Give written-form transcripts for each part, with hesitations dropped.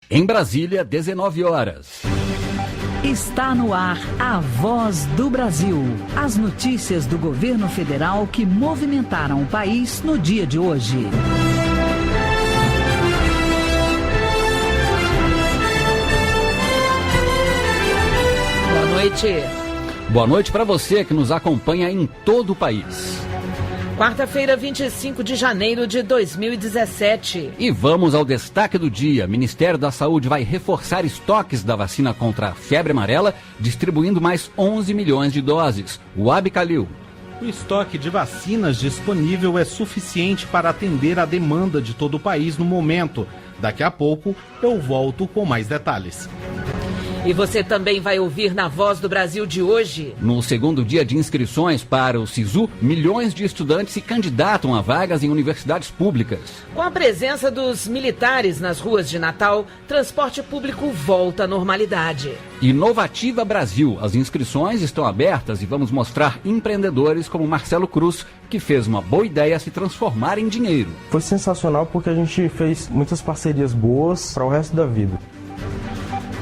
Em Brasília, 19 horas. Está no ar a Voz do Brasil. As notícias do governo federal que movimentaram o país no dia de hoje. Boa noite. Boa noite para você que nos acompanha em todo o país. Quarta-feira, 25 de janeiro de 2017. E vamos ao destaque do dia. Ministério da Saúde vai reforçar estoques da vacina contra a febre amarela, distribuindo mais 11 milhões de doses. Wabi Kalil. O estoque de vacinas disponível é suficiente para atender a demanda de todo o país no momento. Daqui a pouco eu volto com mais detalhes. E você também vai ouvir na Voz do Brasil de hoje. No segundo dia de inscrições para o SISU, milhões de estudantes se candidatam a vagas em universidades públicas. Com a presença dos militares nas ruas de Natal, transporte público volta à normalidade. Inovativa Brasil. As inscrições estão abertas e vamos mostrar empreendedores como Marcelo Cruz, que fez uma boa ideia se transformar em dinheiro. Foi sensacional porque a gente fez muitas parcerias boas para o resto da vida.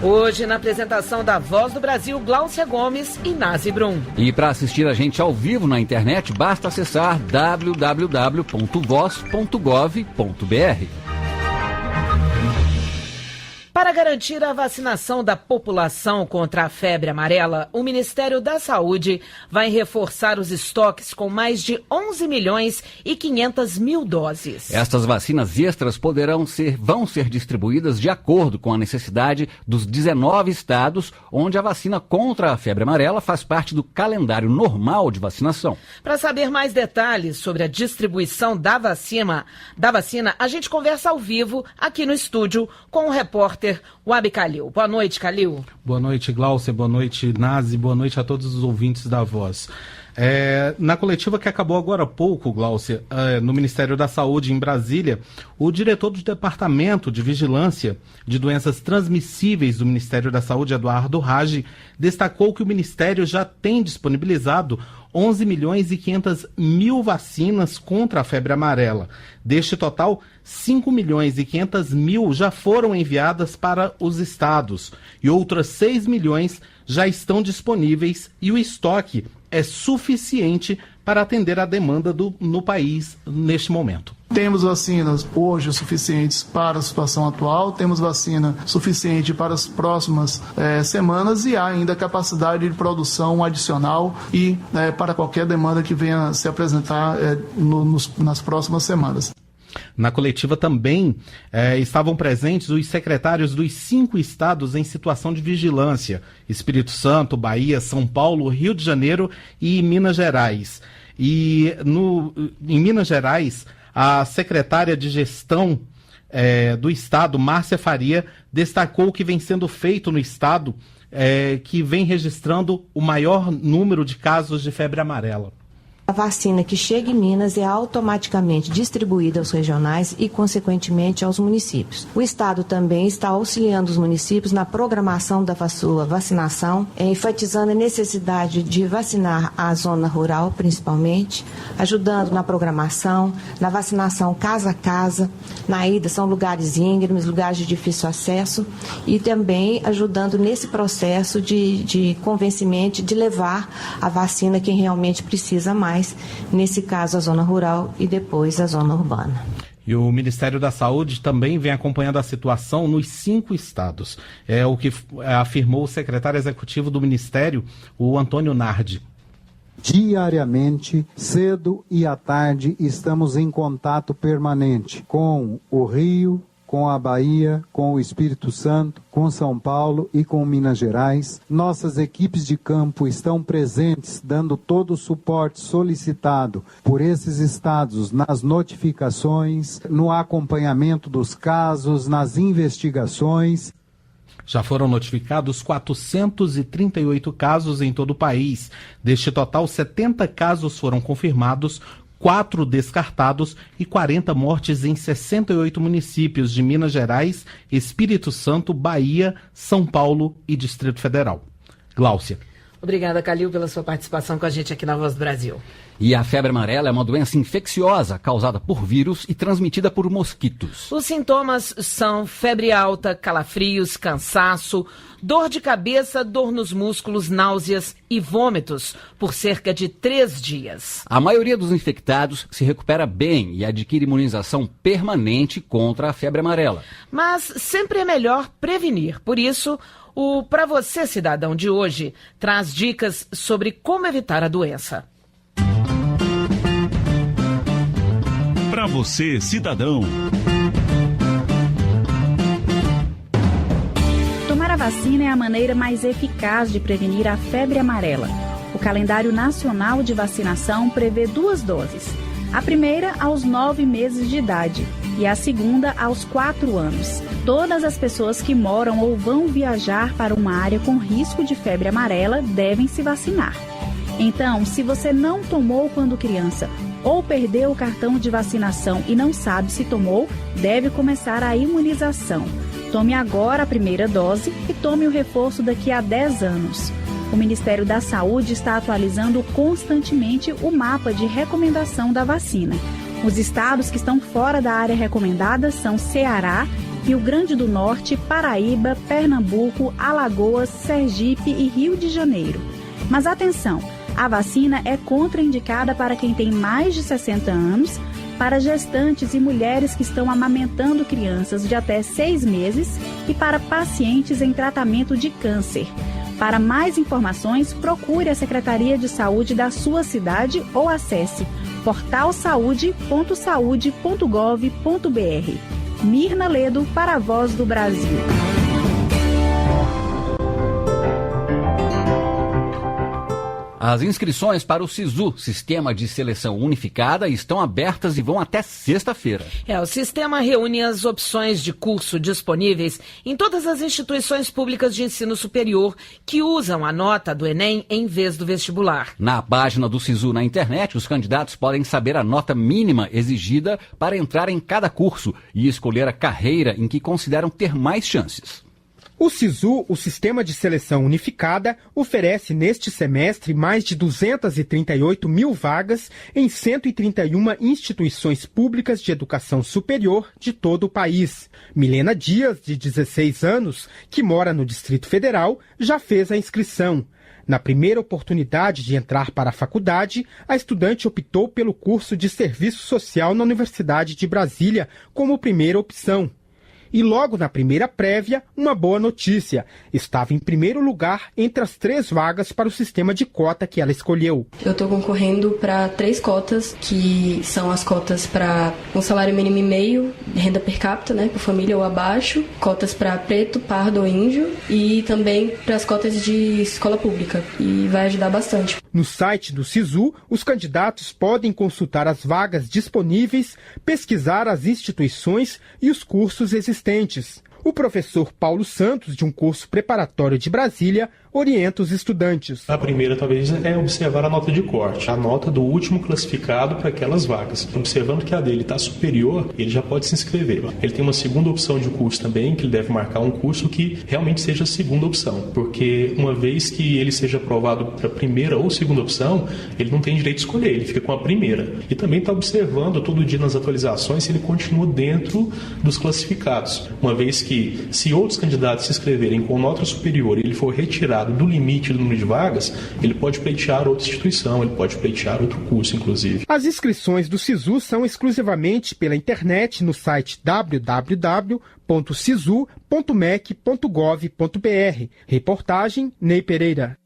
Hoje, na apresentação da Voz do Brasil, Gláucia Gomes e Nazi Brum. E para assistir a gente ao vivo na internet, basta acessar www.voz.gov.br. Para garantir a vacinação da população contra a febre amarela, o Ministério da Saúde vai reforçar os estoques com mais de 11 milhões e 500 mil doses. Estas vacinas extras vão ser distribuídas de acordo com a necessidade dos 19 estados, onde a vacina contra a febre amarela faz parte do calendário normal de vacinação. Para saber mais detalhes sobre a distribuição da vacina, a gente conversa ao vivo aqui no estúdio com o repórter Wabi Kalil. Boa noite, Kalil. Boa noite, Gláucia. Boa noite, Nazi. Boa noite a todos os ouvintes da Voz. Na coletiva que acabou agora há pouco, Gláucia, no Ministério da Saúde em Brasília, o diretor do Departamento de Vigilância de Doenças Transmissíveis do Ministério da Saúde, Eduardo Rage, destacou que o Ministério já tem disponibilizado 11 milhões e 500 mil vacinas contra a febre amarela. Deste total, 5 milhões e 500 mil já foram enviadas para os estados e outras 6 milhões já estão disponíveis e o estoque é suficiente para atender a demanda no país neste momento. Temos vacinas hoje suficientes para a situação atual, temos vacina suficiente para as próximas semanas e há ainda capacidade de produção adicional e para qualquer demanda que venha se apresentar nas próximas semanas. Na coletiva também estavam presentes os secretários dos 5 estados em situação de vigilância: Espírito Santo, Bahia, São Paulo, Rio de Janeiro e Minas Gerais. E em Minas Gerais, a secretária de gestão do estado, Márcia Faria, destacou que vem sendo feito no estado, que vem registrando o maior número de casos de febre amarela. A vacina que chega em Minas é automaticamente distribuída aos regionais e, consequentemente, aos municípios. O Estado também está auxiliando os municípios na programação da sua vacinação, enfatizando a necessidade de vacinar a zona rural, principalmente, ajudando na programação, na vacinação casa a casa, na ida são lugares íngremes, lugares de difícil acesso, e também ajudando nesse processo de convencimento de levar a vacina quem realmente precisa mais. Nesse caso, a zona rural e depois a zona urbana. E o Ministério da Saúde também vem acompanhando a situação nos 5 estados. É o que afirmou o secretário executivo do Ministério, o Antônio Nardi. Diariamente, cedo e à tarde, estamos em contato permanente com o Rio, com a Bahia, com o Espírito Santo, com São Paulo e com Minas Gerais. Nossas equipes de campo estão presentes, dando todo o suporte solicitado por esses estados nas notificações, no acompanhamento dos casos, nas investigações. Já foram notificados 438 casos em todo o país. Deste total, 70 casos foram confirmados, 4 descartados e 40 mortes em 68 municípios de Minas Gerais, Espírito Santo, Bahia, São Paulo e Distrito Federal. Gláucia. Obrigada, Calil, pela sua participação com a gente aqui na Voz do Brasil. E a febre amarela é uma doença infecciosa causada por vírus e transmitida por mosquitos. Os sintomas são febre alta, calafrios, cansaço, dor de cabeça, dor nos músculos, náuseas e vômitos por cerca de 3 dias. A maioria dos infectados se recupera bem e adquire imunização permanente contra a febre amarela. Mas sempre é melhor prevenir. Por isso, o Pra Você, Cidadão de hoje traz dicas sobre como evitar a doença. Pra Você, Cidadão. Tomar a vacina é a maneira mais eficaz de prevenir a febre amarela. O calendário nacional de vacinação prevê 2 doses. A primeira aos 9 meses de idade e a segunda aos 4 anos. Todas as pessoas que moram ou vão viajar para uma área com risco de febre amarela devem se vacinar. Então, se você não tomou quando criança ou perdeu o cartão de vacinação e não sabe se tomou, deve começar a imunização. Tome agora a primeira dose e tome o reforço daqui a 10 anos. O Ministério da Saúde está atualizando constantemente o mapa de recomendação da vacina. Os estados que estão fora da área recomendada são Ceará, Rio Grande do Norte, Paraíba, Pernambuco, Alagoas, Sergipe e Rio de Janeiro. Mas atenção, a vacina é contraindicada para quem tem mais de 60 anos, para gestantes e mulheres que estão amamentando crianças de até 6 meses e para pacientes em tratamento de câncer. Para mais informações, procure a Secretaria de Saúde da sua cidade ou acesse portalsaude.saude.gov.br. Mirna Ledo para a Voz do Brasil. As inscrições para o SISU, Sistema de Seleção Unificada, estão abertas e vão até sexta-feira. O sistema reúne as opções de curso disponíveis em todas as instituições públicas de ensino superior que usam a nota do Enem em vez do vestibular. Na página do SISU na internet, os candidatos podem saber a nota mínima exigida para entrar em cada curso e escolher a carreira em que consideram ter mais chances. O SISU, o Sistema de Seleção Unificada, oferece neste semestre mais de 238 mil vagas em 131 instituições públicas de educação superior de todo o país. Milena Dias, de 16 anos, que mora no Distrito Federal, já fez a inscrição. Na primeira oportunidade de entrar para a faculdade, a estudante optou pelo curso de Serviço Social na Universidade de Brasília como primeira opção. E logo na primeira prévia, uma boa notícia. Estava em primeiro lugar entre as 3 vagas para o sistema de cota que ela escolheu. Eu estou concorrendo para 3 cotas, que são as cotas para um salário mínimo e meio, renda per capita, né, por família ou abaixo, cotas para preto, pardo ou índio e também para as cotas de escola pública. E vai ajudar bastante. No site do SISU, os candidatos podem consultar as vagas disponíveis, pesquisar as instituições e os cursos existentes. O professor Paulo Santos, de um curso preparatório de Brasília, orienta os estudantes. A primeira, talvez, é observar a nota de corte, a nota do último classificado para aquelas vagas. Observando que a dele está superior, ele já pode se inscrever. Ele tem uma segunda opção de curso também, que ele deve marcar um curso que realmente seja a segunda opção, porque uma vez que ele seja aprovado para a primeira ou segunda opção, ele não tem direito de escolher, ele fica com a primeira. E também está observando todo dia nas atualizações se ele continua dentro dos classificados. Uma vez que, se outros candidatos se inscreverem com nota superior e ele for retirado do limite do número de vagas, ele pode pleitear outra instituição, ele pode pleitear outro curso, inclusive. As inscrições do SISU são exclusivamente pela internet no site www.sisu.mec.gov.br. Reportagem Ney Pereira.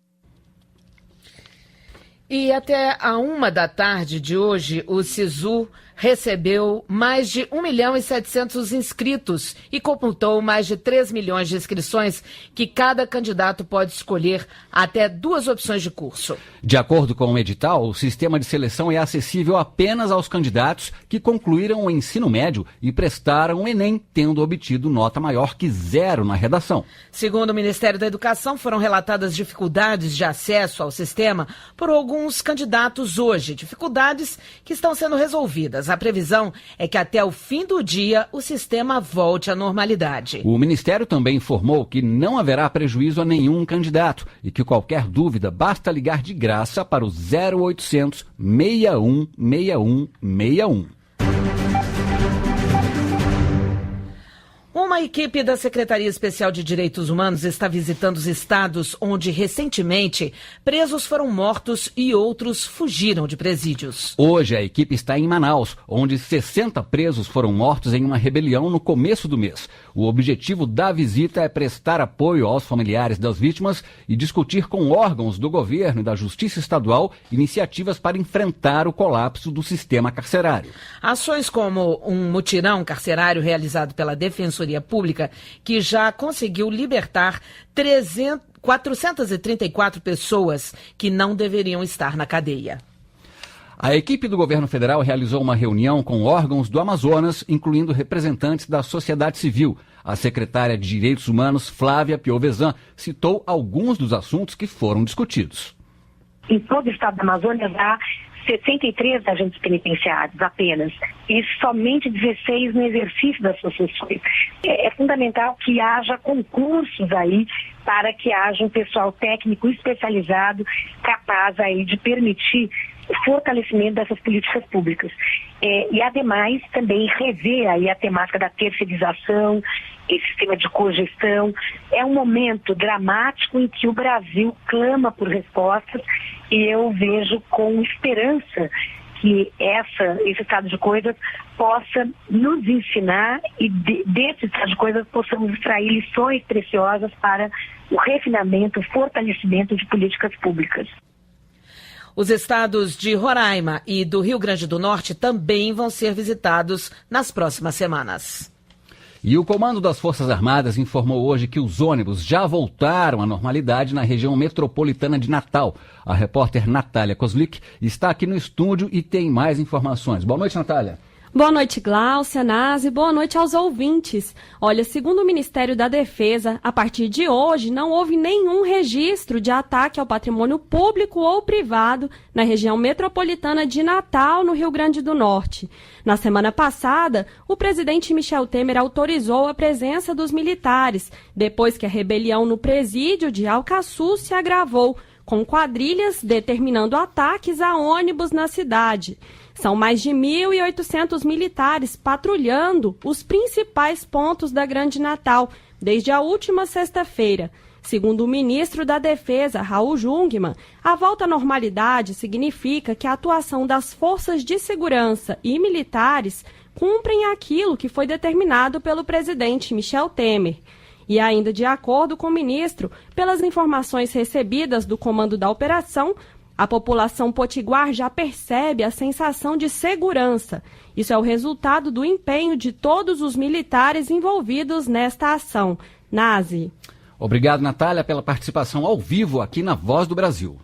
E até a 13h de hoje, o SISU recebeu mais de 1.700.000 inscritos e computou mais de 3 milhões de inscrições que cada candidato pode escolher até 2 opções de curso. De acordo com o edital, o sistema de seleção é acessível apenas aos candidatos que concluíram o ensino médio e prestaram o Enem, tendo obtido nota maior que 0 na redação. Segundo o Ministério da Educação, foram relatadas dificuldades de acesso ao sistema por alguns candidatos hoje, dificuldades que estão sendo resolvidas. A previsão é que até o fim do dia o sistema volte à normalidade. O Ministério também informou que não haverá prejuízo a nenhum candidato e que qualquer dúvida basta ligar de graça para o 0800 61 61 61. Uma equipe da Secretaria Especial de Direitos Humanos está visitando os estados onde, recentemente, presos foram mortos e outros fugiram de presídios. Hoje, a equipe está em Manaus, onde 60 presos foram mortos em uma rebelião no começo do mês. O objetivo da visita é prestar apoio aos familiares das vítimas e discutir com órgãos do governo e da Justiça Estadual iniciativas para enfrentar o colapso do sistema carcerário. Ações como um mutirão carcerário realizado pela Defensoria Pública, que já conseguiu libertar 434 pessoas que não deveriam estar na cadeia. A equipe do governo federal realizou uma reunião com órgãos do Amazonas, incluindo representantes da sociedade civil. A secretária de Direitos Humanos, Flávia Piovesan, citou alguns dos assuntos que foram discutidos. Em todo o estado da Amazônia há 63 agentes penitenciários apenas, e somente 16 no exercício das suas funções. É fundamental que haja concursos aí para que haja um pessoal técnico especializado capaz aí de permitir o fortalecimento dessas políticas públicas. E, ademais, também rever aí a temática da terceirização, esse sistema de cogestão. É um momento dramático em que o Brasil clama por respostas e eu vejo com esperança que esse estado de coisas possa nos ensinar e desse estado de coisas possamos extrair lições preciosas para o refinamento, o fortalecimento de políticas públicas. Os estados de Roraima e do Rio Grande do Norte também vão ser visitados nas próximas semanas. E o Comando das Forças Armadas informou hoje que os ônibus já voltaram à normalidade na região metropolitana de Natal. A repórter Natália Kozlik está aqui no estúdio e tem mais informações. Boa noite, Natália. Boa noite, Gláucia, Nazi, boa noite aos ouvintes. Olha, segundo o Ministério da Defesa, a partir de hoje não houve nenhum registro de ataque ao patrimônio público ou privado na região metropolitana de Natal, no Rio Grande do Norte. Na semana passada, o presidente Michel Temer autorizou a presença dos militares, depois que a rebelião no presídio de Alcaçu se agravou, com quadrilhas determinando ataques a ônibus na cidade. São mais de 1.800 militares patrulhando os principais pontos da Grande Natal desde a última sexta-feira. Segundo o ministro da Defesa, Raul Jungmann, a volta à normalidade significa que a atuação das forças de segurança e militares cumprem aquilo que foi determinado pelo presidente Michel Temer. E ainda de acordo com o ministro, pelas informações recebidas do comando da operação, a população potiguar já percebe a sensação de segurança. Isso é o resultado do empenho de todos os militares envolvidos nesta ação. Nazi. Obrigado, Natália, pela participação ao vivo aqui na Voz do Brasil.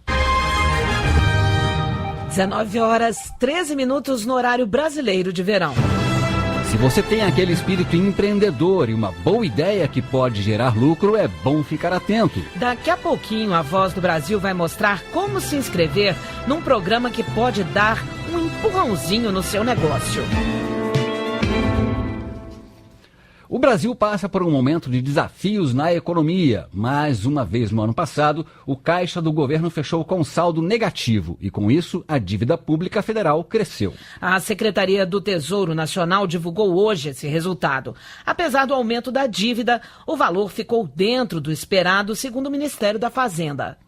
19h13 no horário brasileiro de verão. Se você tem aquele espírito empreendedor e uma boa ideia que pode gerar lucro, é bom ficar atento. Daqui a pouquinho, a Voz do Brasil vai mostrar como se inscrever num programa que pode dar um empurrãozinho no seu negócio. O Brasil passa por um momento de desafios na economia. Mais uma vez no ano passado, o caixa do governo fechou com saldo negativo e, com isso, a dívida pública federal cresceu. A Secretaria do Tesouro Nacional divulgou hoje esse resultado. Apesar do aumento da dívida, o valor ficou dentro do esperado, segundo o Ministério da Fazenda.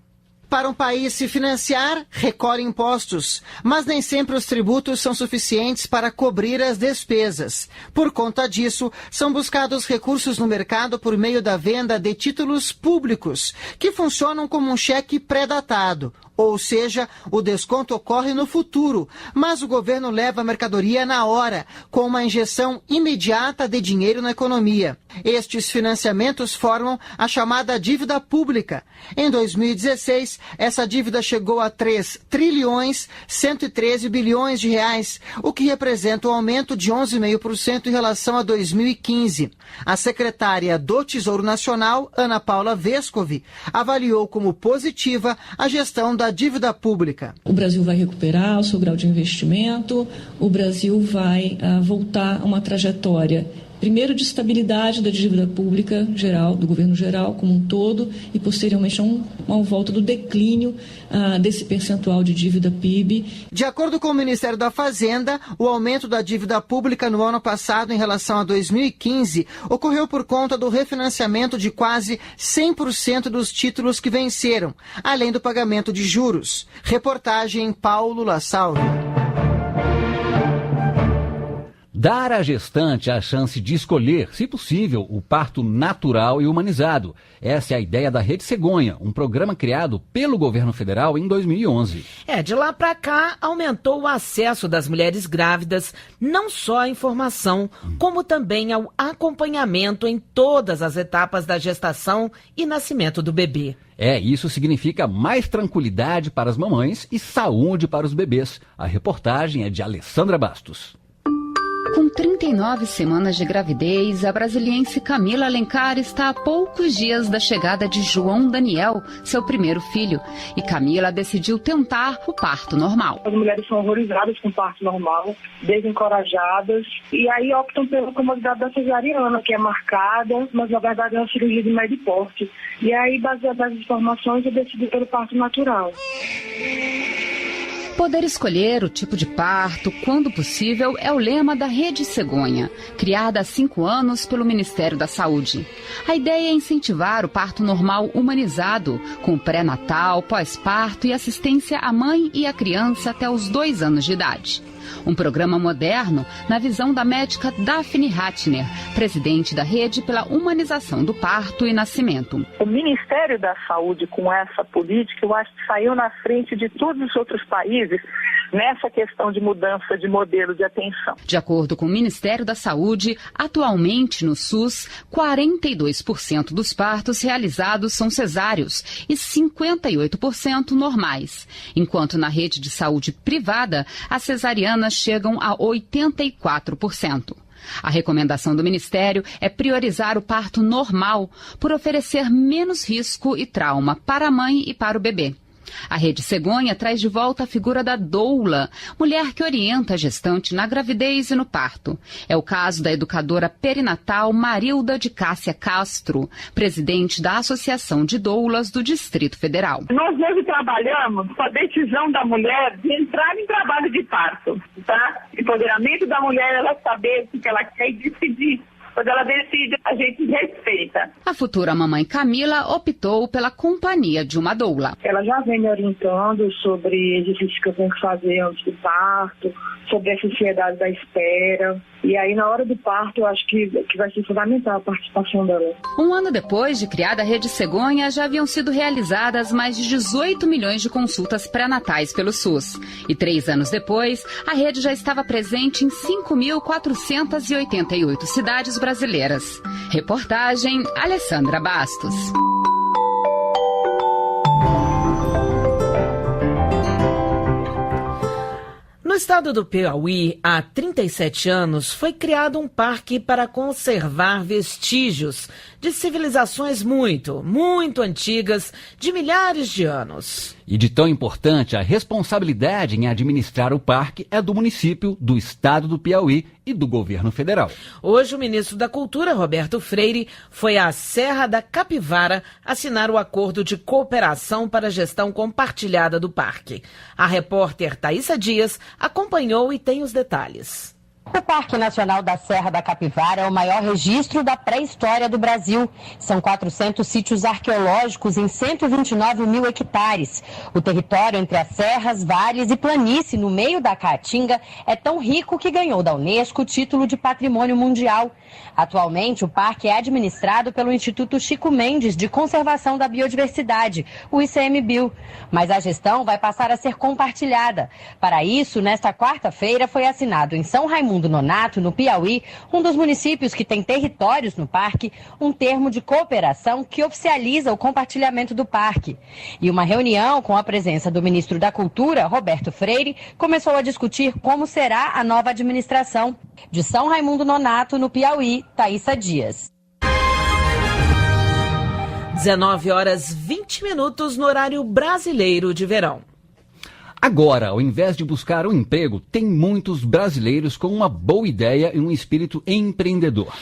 Para um país se financiar, recolhe impostos, mas nem sempre os tributos são suficientes para cobrir as despesas. Por conta disso, são buscados recursos no mercado por meio da venda de títulos públicos, que funcionam como um cheque pré-datado. Ou seja, o desconto ocorre no futuro, mas o governo leva a mercadoria na hora, com uma injeção imediata de dinheiro na economia. Estes financiamentos formam a chamada dívida pública. Em 2016, essa dívida chegou a 3.113 bilhões de reais, o que representa um aumento de 11,5% em relação a 2015. A secretária do Tesouro Nacional, Ana Paula Vescovi, avaliou como positiva a gestão da da dívida pública. O Brasil vai recuperar o seu grau de investimento, o Brasil vai voltar a uma trajetória, primeiro, de estabilidade da dívida pública geral, do governo geral como um todo, e posteriormente a uma volta do declínio desse percentual de dívida PIB. De acordo com o Ministério da Fazenda, o aumento da dívida pública no ano passado em relação a 2015 ocorreu por conta do refinanciamento de quase 100% dos títulos que venceram, além do pagamento de juros. Reportagem Paulo La Salve. Dar à gestante a chance de escolher, se possível, o parto natural e humanizado. Essa é a ideia da Rede Cegonha, um programa criado pelo governo federal em 2011. De lá para cá, aumentou o acesso das mulheres grávidas, não só à informação, como também ao acompanhamento em todas as etapas da gestação e nascimento do bebê. Isso significa mais tranquilidade para as mamães e saúde para os bebês. A reportagem é de Alessandra Bastos. Com 39 semanas de gravidez, a brasiliense Camila Alencar está a poucos dias da chegada de João Daniel, seu primeiro filho. E Camila decidiu tentar o parto normal. As mulheres são horrorizadas com o parto normal, desencorajadas, e aí optam pela comodidade da cesariana, que é marcada, mas na verdade é uma cirurgia de médio porte. E aí, baseado nas informações, eu decidi pelo parto natural. Poder escolher o tipo de parto, quando possível, é o lema da Rede Cegonha, criada há 5 anos pelo Ministério da Saúde. A ideia é incentivar o parto normal humanizado, com pré-natal, pós-parto e assistência à mãe e à criança até os 2 anos de idade. Um programa moderno na visão da médica Daphne Ratner, presidente da Rede pela Humanização do Parto e Nascimento. O Ministério da Saúde, com essa política, eu acho que saiu na frente de todos os outros países nessa questão de mudança de modelo de atenção. De acordo com o Ministério da Saúde, atualmente no SUS, 42% dos partos realizados são cesáreos e 58% normais, enquanto na rede de saúde privada, as cesarianas chegam a 84%. A recomendação do Ministério é priorizar o parto normal por oferecer menos risco e trauma para a mãe e para o bebê. A Rede Cegonha traz de volta a figura da doula, mulher que orienta a gestante na gravidez e no parto. É o caso da educadora perinatal Marilda de Cássia Castro, presidente da Associação de Doulas do Distrito Federal. Nós hoje trabalhamos com a decisão da mulher de entrar em trabalho de parto, tá? Empoderamento da mulher, ela saber o que ela quer e decidir. Quando ela decide, a gente respeita. A futura mamãe Camila optou pela companhia de uma doula. Ela já vem me orientando sobre exercícios que eu tenho que fazer antes do parto, sobre a sociedade da espera. E aí, na hora do parto, eu acho que vai ser fundamental a participação dela. 1 ano depois de criada a Rede Cegonha, já haviam sido realizadas mais de 18 milhões de consultas pré-natais pelo SUS. E 3 anos depois, a rede já estava presente em 5.488 cidades brasileiras. Reportagem Alessandra Bastos. No estado do Piauí, há 37 anos, foi criado um parque para conservar vestígios de civilizações muito, muito antigas, de milhares de anos. E de tão importante, a responsabilidade em administrar o parque é do município, do estado do Piauí e do governo federal. Hoje, o ministro da Cultura, Roberto Freire, foi à Serra da Capivara assinar o acordo de cooperação para a gestão compartilhada do parque. A repórter Thaísa Dias acompanhou e tem os detalhes. O Parque Nacional da Serra da Capivara é o maior registro da pré-história do Brasil. São 400 sítios arqueológicos em 129 mil hectares. O território entre as serras, vales e planície no meio da Caatinga é tão rico que ganhou da Unesco o título de Patrimônio Mundial. Atualmente, o parque é administrado pelo Instituto Chico Mendes de Conservação da Biodiversidade, o ICMBio. Mas a gestão vai passar a ser compartilhada. Para isso, nesta quarta-feira foi assinado em São Raimundo Nonato, no Piauí, um dos municípios que tem territórios no parque, um termo de cooperação que oficializa o compartilhamento do parque. E uma reunião com a presença do ministro da Cultura, Roberto Freire, começou a discutir como será a nova administração. De São Raimundo Nonato, no Piauí, Thaísa Dias. 19h20 no horário brasileiro de verão. Agora, ao invés de buscar um emprego, tem muitos brasileiros com uma boa ideia e um espírito empreendedor.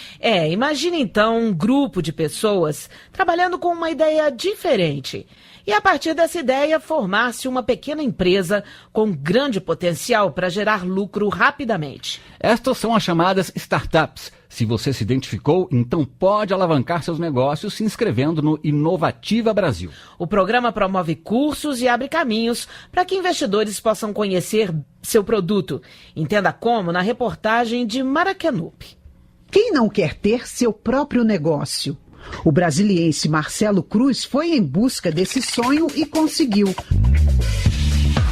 Imagine então um grupo de pessoas trabalhando com uma ideia diferente. E a partir dessa ideia, formar-se uma pequena empresa com grande potencial para gerar lucro rapidamente. Estas são as chamadas startups. Se você se identificou, então pode alavancar seus negócios se inscrevendo no Inovativa Brasil. O programa promove cursos e abre caminhos para que investidores possam conhecer seu produto. Entenda como na reportagem de Maracanup. Quem não quer ter seu próprio negócio? O brasiliense Marcelo Cruz foi em busca desse sonho e conseguiu.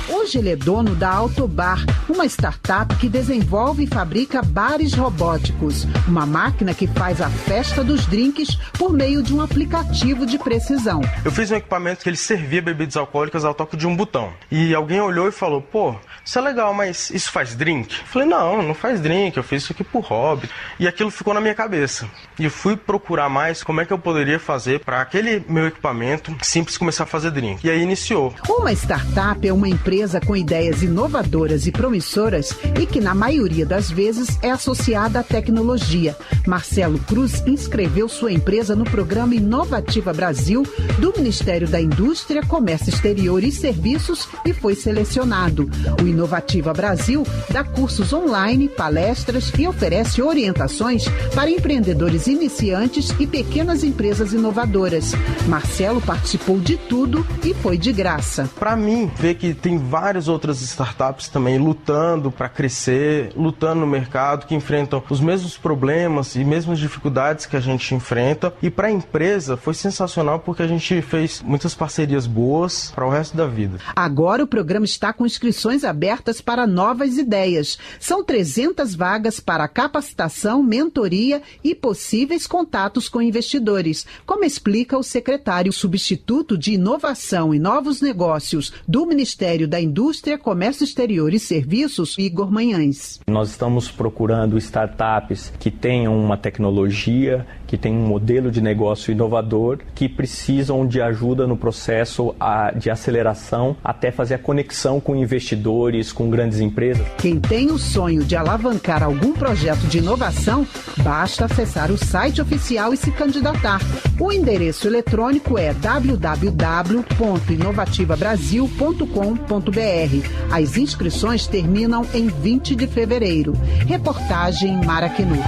Hoje ele é dono da Autobar, uma startup que desenvolve e fabrica bares robóticos. Uma máquina que faz a festa dos drinks por meio de um aplicativo de precisão. Eu fiz um equipamento que ele servia bebidas alcoólicas ao toque de um botão. E alguém olhou e falou, pô, isso é legal, mas isso faz drink? Eu falei, não faz drink, eu fiz isso aqui por hobby. E aquilo ficou na minha cabeça. E eu fui procurar mais como é que eu poderia fazer para aquele meu equipamento simples começar a fazer drink. E aí iniciou. Uma startup é uma empresa com ideias inovadoras e promissoras e que, na maioria das vezes, é associada à tecnologia. Marcelo Cruz inscreveu sua empresa no programa Inovativa Brasil do Ministério da Indústria, Comércio Exterior e Serviços e foi selecionado. O Inovativa Brasil dá cursos online, palestras e oferece orientações para empreendedores iniciantes e pequenas empresas inovadoras. Marcelo participou de tudo e foi de graça. Para mim, ver que tem várias outras startups também lutando para crescer, lutando no mercado, que enfrentam os mesmos problemas e mesmas dificuldades que a gente enfrenta. E para a empresa foi sensacional porque a gente fez muitas parcerias boas para o resto da vida. Agora o programa está com inscrições abertas para novas ideias. São 300 vagas para capacitação, mentoria e possíveis contatos com investidores, como explica o secretário substituto de Inovação e Novos Negócios do Ministério da Indústria, Comércio Exterior e Serviços, Igor Manhães. Nós estamos procurando startups que tenham uma tecnologia, que tenham um modelo de negócio inovador, que precisam de ajuda no processo de aceleração até fazer a conexão com investidores, com grandes empresas. Quem tem o sonho de alavancar algum projeto de inovação, basta acessar o site oficial e se candidatar. O endereço eletrônico é www.inovativabrasil.com.br. As inscrições terminam em 20 de fevereiro. Reportagem Maracanup.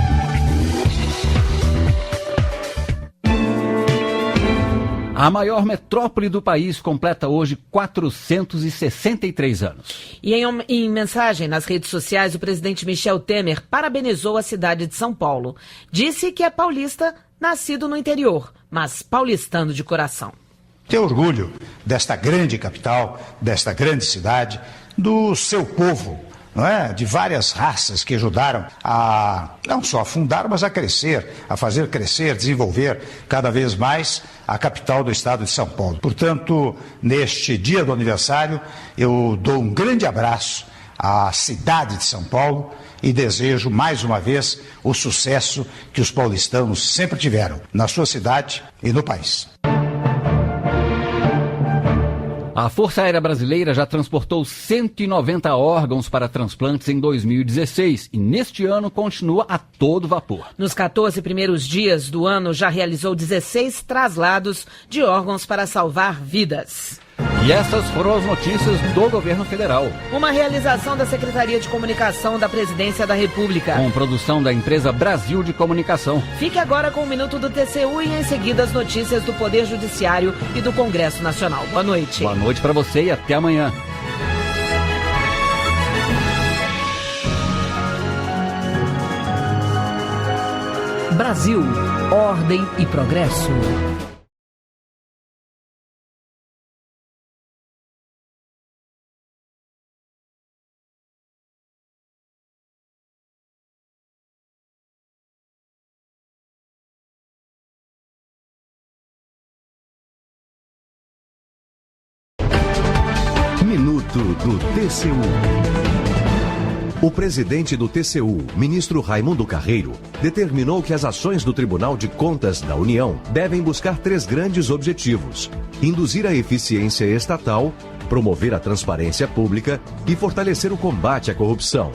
A maior metrópole do país completa hoje 463 anos. E em mensagem nas redes sociais, o presidente Michel Temer parabenizou a cidade de São Paulo. Disse que é paulista, nascido no interior, mas paulistano de coração. Tenho orgulho desta grande capital, desta grande cidade, do seu povo, não é? De várias raças que ajudaram a não só afundar, mas a crescer, a fazer crescer, desenvolver cada vez mais a capital do estado de São Paulo. Portanto, neste dia do aniversário, eu dou um grande abraço à cidade de São Paulo e desejo mais uma vez o sucesso que os paulistanos sempre tiveram na sua cidade e no país. A Força Aérea Brasileira já transportou 190 órgãos para transplantes em 2016 e neste ano continua a todo vapor. Nos 14 primeiros dias do ano já realizou 16 traslados de órgãos para salvar vidas. E essas foram as notícias do governo federal. Uma realização da Secretaria de Comunicação da Presidência da República. Com produção da empresa Brasil de Comunicação. Fique agora com o Minuto do TCU e em seguida as notícias do Poder Judiciário e do Congresso Nacional. Boa noite. Boa noite para você e até amanhã. Brasil, ordem e progresso. Minuto do TCU. O presidente do TCU, ministro Raimundo Carreiro, determinou que as ações do Tribunal de Contas da União devem buscar 3 grandes objetivos: induzir a eficiência estatal, promover a transparência pública e fortalecer o combate à corrupção.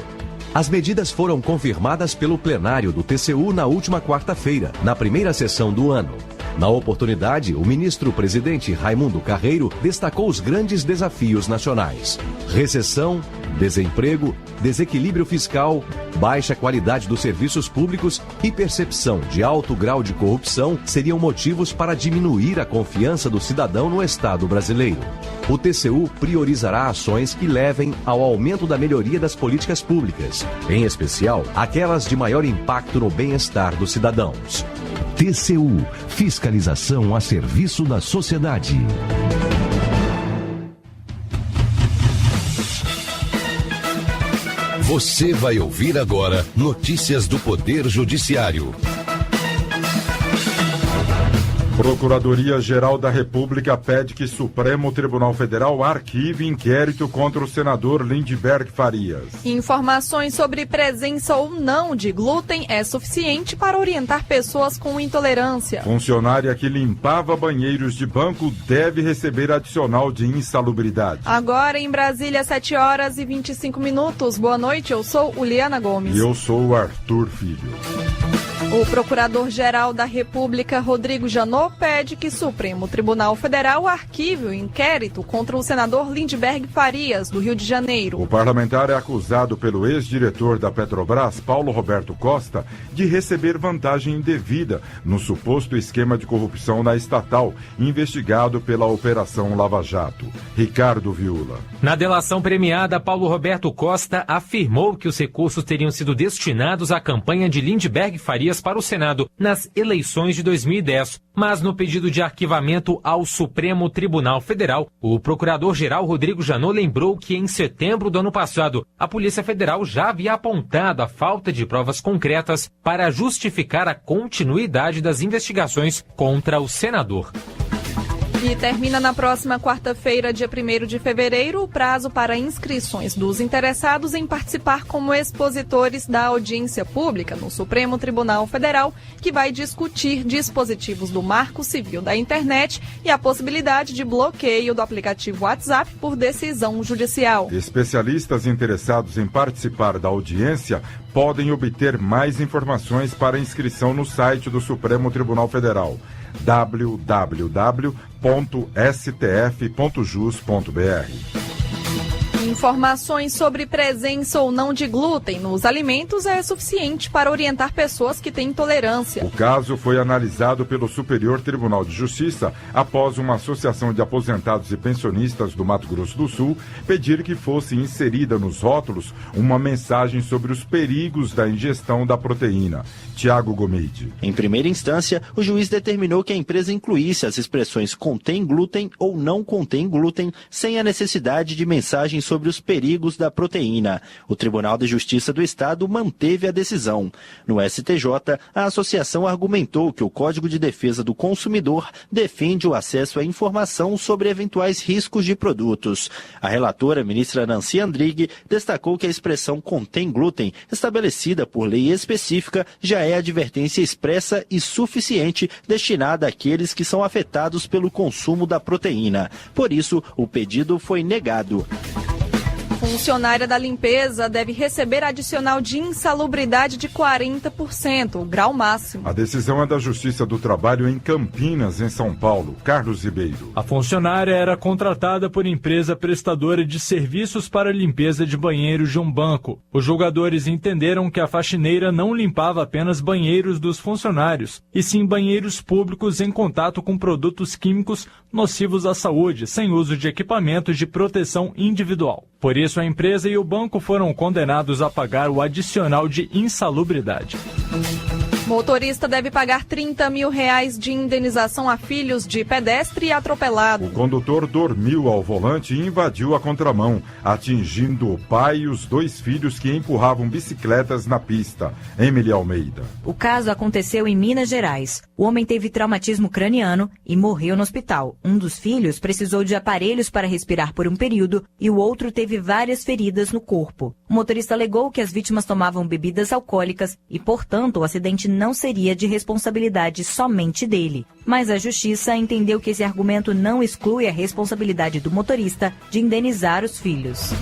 As medidas foram confirmadas pelo plenário do TCU na última quarta-feira, na primeira sessão do ano. Na oportunidade, o ministro-presidente Raimundo Carreiro destacou os grandes desafios nacionais: recessão, desemprego, desequilíbrio fiscal, baixa qualidade dos serviços públicos e percepção de alto grau de corrupção seriam motivos para diminuir a confiança do cidadão no Estado brasileiro. O TCU priorizará ações que levem ao aumento da melhoria das políticas públicas, em especial aquelas de maior impacto no bem-estar dos cidadãos. TCU, fiscalização a serviço da sociedade. Você vai ouvir agora notícias do Poder Judiciário. Procuradoria-Geral da República pede que Supremo Tribunal Federal arquive inquérito contra o senador Lindbergh Farias. Informações sobre presença ou não de glúten é suficiente para orientar pessoas com intolerância. Funcionária que limpava banheiros de banco deve receber adicional de insalubridade. Agora em Brasília, 7h25. Boa noite, eu sou Uliana Gomes. E eu sou o Arthur Filho. O Procurador-Geral da República, Rodrigo Janot, pede que Supremo Tribunal Federal arquive o inquérito contra o senador Lindbergh Farias, do Rio de Janeiro. O parlamentar é acusado pelo ex-diretor da Petrobras, Paulo Roberto Costa, de receber vantagem indevida no suposto esquema de corrupção na estatal, investigado pela Operação Lava Jato. Ricardo Viula. Na delação premiada, Paulo Roberto Costa afirmou que os recursos teriam sido destinados à campanha de Lindbergh Farias para o Senado nas eleições de 2010. Mas no pedido de arquivamento ao Supremo Tribunal Federal, o Procurador-Geral Rodrigo Janot lembrou que em setembro do ano passado, a Polícia Federal já havia apontado a falta de provas concretas para justificar a continuidade das investigações contra o senador. E termina na próxima quarta-feira, dia 1º de fevereiro, o prazo para inscrições dos interessados em participar como expositores da audiência pública no Supremo Tribunal Federal, que vai discutir dispositivos do Marco Civil da Internet e a possibilidade de bloqueio do aplicativo WhatsApp por decisão judicial. Especialistas interessados em participar da audiência podem obter mais informações para inscrição no site do Supremo Tribunal Federal: www.stf.jus.br. Informações sobre presença ou não de glúten nos alimentos é suficiente para orientar pessoas que têm intolerância. O caso foi analisado pelo Superior Tribunal de Justiça após uma associação de aposentados e pensionistas do Mato Grosso do Sul pedir que fosse inserida nos rótulos uma mensagem sobre os perigos da ingestão da proteína. Tiago Gomide. Em primeira instância, o juiz determinou que a empresa incluísse as expressões contém glúten ou não contém glúten, sem a necessidade de mensagem sobre os perigos da proteína. O Tribunal de Justiça do Estado manteve a decisão. No STJ, a associação argumentou que o Código de Defesa do Consumidor defende o acesso à informação sobre eventuais riscos de produtos. A relatora, ministra Nancy Andrighi, destacou que a expressão contém glúten, estabelecida por lei específica, já é advertência expressa e suficiente destinada àqueles que são afetados pelo consumo da proteína. Por isso, o pedido foi negado. Funcionária da limpeza deve receber adicional de insalubridade de 40%, o grau máximo. A decisão é da Justiça do Trabalho em Campinas, em São Paulo. Carlos Ribeiro. A funcionária era contratada por empresa prestadora de serviços para limpeza de banheiros de um banco. Os julgadores entenderam que a faxineira não limpava apenas banheiros dos funcionários, e sim banheiros públicos em contato com produtos químicos nocivos à saúde, sem uso de equipamentos de proteção individual. Por isso, a empresa e o banco foram condenados a pagar o adicional de insalubridade. Motorista deve pagar R$30 mil de indenização a filhos de pedestre atropelado. O condutor dormiu ao volante e invadiu a contramão, atingindo o pai e os 2 filhos que empurravam bicicletas na pista. Emily Almeida. O caso aconteceu em Minas Gerais. O homem teve traumatismo craniano e morreu no hospital. Um dos filhos precisou de aparelhos para respirar por um período e o outro teve várias feridas no corpo. O motorista alegou que as vítimas tomavam bebidas alcoólicas e, portanto, o acidente não seria de responsabilidade somente dele. Mas a Justiça entendeu que esse argumento não exclui a responsabilidade do motorista de indenizar os filhos.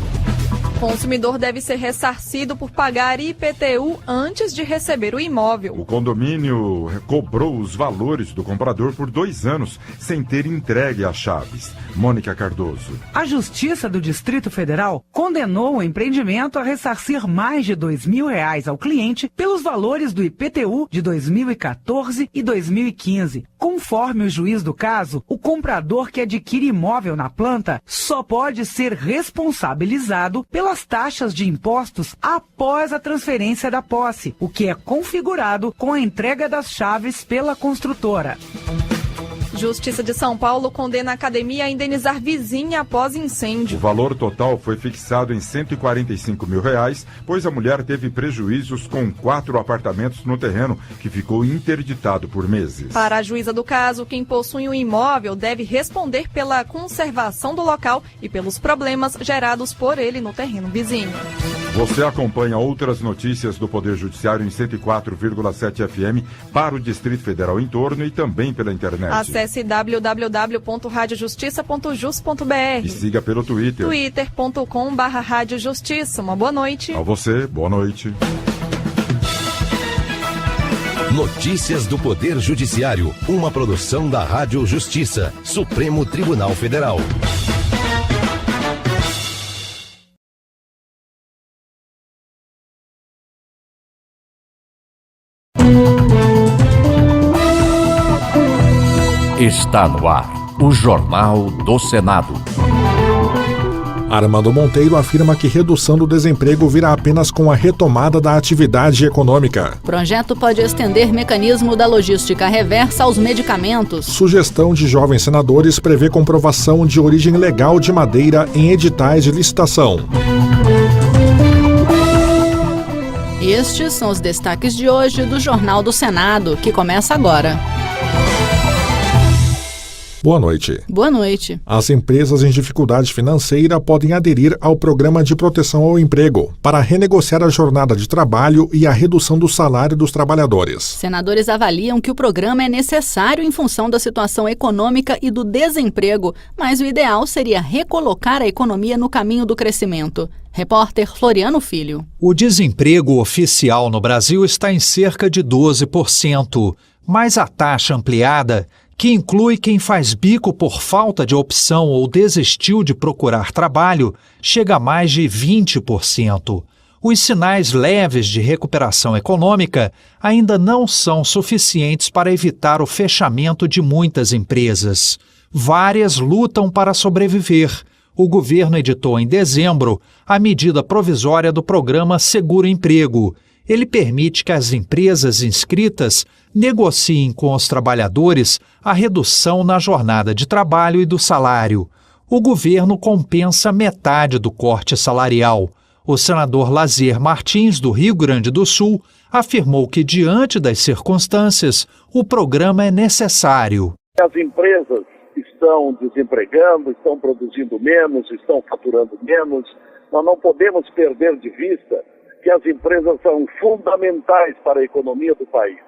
O consumidor deve ser ressarcido por pagar IPTU antes de receber o imóvel. O condomínio cobrou os valores do comprador por 2 anos, sem ter entregue as chaves. Mônica Cardoso. A Justiça do Distrito Federal condenou o empreendimento a ressarcir mais de R$2 mil ao cliente pelos valores do IPTU de 2014 e 2015. Conforme o juiz do caso, o comprador que adquire imóvel na planta só pode ser responsabilizado pelas taxas de impostos após a transferência da posse, o que é configurado com a entrega das chaves pela construtora. Justiça de São Paulo condena a academia a indenizar vizinha após incêndio. O valor total foi fixado em R$145 mil, pois a mulher teve prejuízos com 4 apartamentos no terreno, que ficou interditado por meses. Para a juíza do caso, quem possui um imóvel deve responder pela conservação do local e pelos problemas gerados por ele no terreno vizinho. Você acompanha outras notícias do Poder Judiciário em 104,7 FM para o Distrito Federal em torno e também pela internet. Acesse www.radiojustiça.jus.br e siga pelo Twitter. twitter.com/radiojustiça. Uma boa noite. A você, boa noite. Notícias do Poder Judiciário, uma produção da Rádio Justiça, Supremo Tribunal Federal. Está no ar, o Jornal do Senado. Armando Monteiro afirma que redução do desemprego virá apenas com a retomada da atividade econômica. O projeto pode estender mecanismo da logística reversa aos medicamentos. Sugestão de jovens senadores prevê comprovação de origem legal de madeira em editais de licitação. Estes são os destaques de hoje do Jornal do Senado, que começa agora. Boa noite. Boa noite. As empresas em dificuldade financeira podem aderir ao Programa de Proteção ao Emprego para renegociar a jornada de trabalho e a redução do salário dos trabalhadores. Senadores avaliam que o programa é necessário em função da situação econômica e do desemprego, mas o ideal seria recolocar a economia no caminho do crescimento. Repórter Floriano Filho. O desemprego oficial no Brasil está em cerca de 12%, mas a taxa ampliada, que inclui quem faz bico por falta de opção ou desistiu de procurar trabalho, chega a mais de 20%. Os sinais leves de recuperação econômica ainda não são suficientes para evitar o fechamento de muitas empresas. Várias lutam para sobreviver. O governo editou em dezembro a medida provisória do programa Seguro Emprego. Ele permite que as empresas inscritas negociem com os trabalhadores a redução na jornada de trabalho e do salário. O governo compensa metade do corte salarial. O senador Lazier Martins, do Rio Grande do Sul, afirmou que, diante das circunstâncias, o programa é necessário. As empresas estão desempregando, estão produzindo menos, estão faturando menos. Nós não podemos perder de vista que as empresas são fundamentais para a economia do país.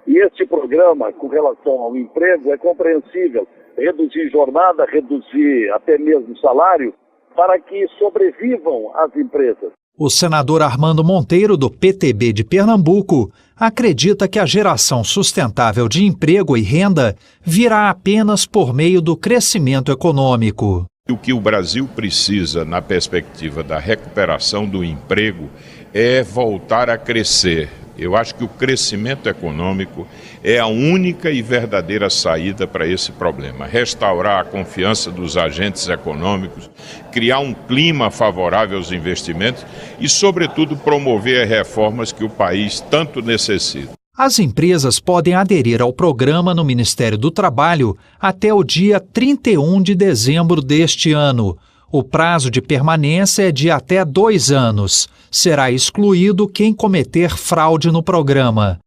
E este programa, com relação ao emprego, é compreensível. Reduzir jornada, reduzir até mesmo salário, para que sobrevivam as empresas. O senador Armando Monteiro, do PTB de Pernambuco, acredita que a geração sustentável de emprego e renda virá apenas por meio do crescimento econômico. O que o Brasil precisa, na perspectiva da recuperação do emprego, é voltar a crescer. Eu acho que o crescimento econômico é a única e verdadeira saída para esse problema. Restaurar a confiança dos agentes econômicos, criar um clima favorável aos investimentos e, sobretudo, promover as reformas que o país tanto necessita. As empresas podem aderir ao programa no Ministério do Trabalho até o dia 31 de dezembro deste ano. O prazo de permanência é de até 2 anos. Será excluído quem cometer fraude no programa.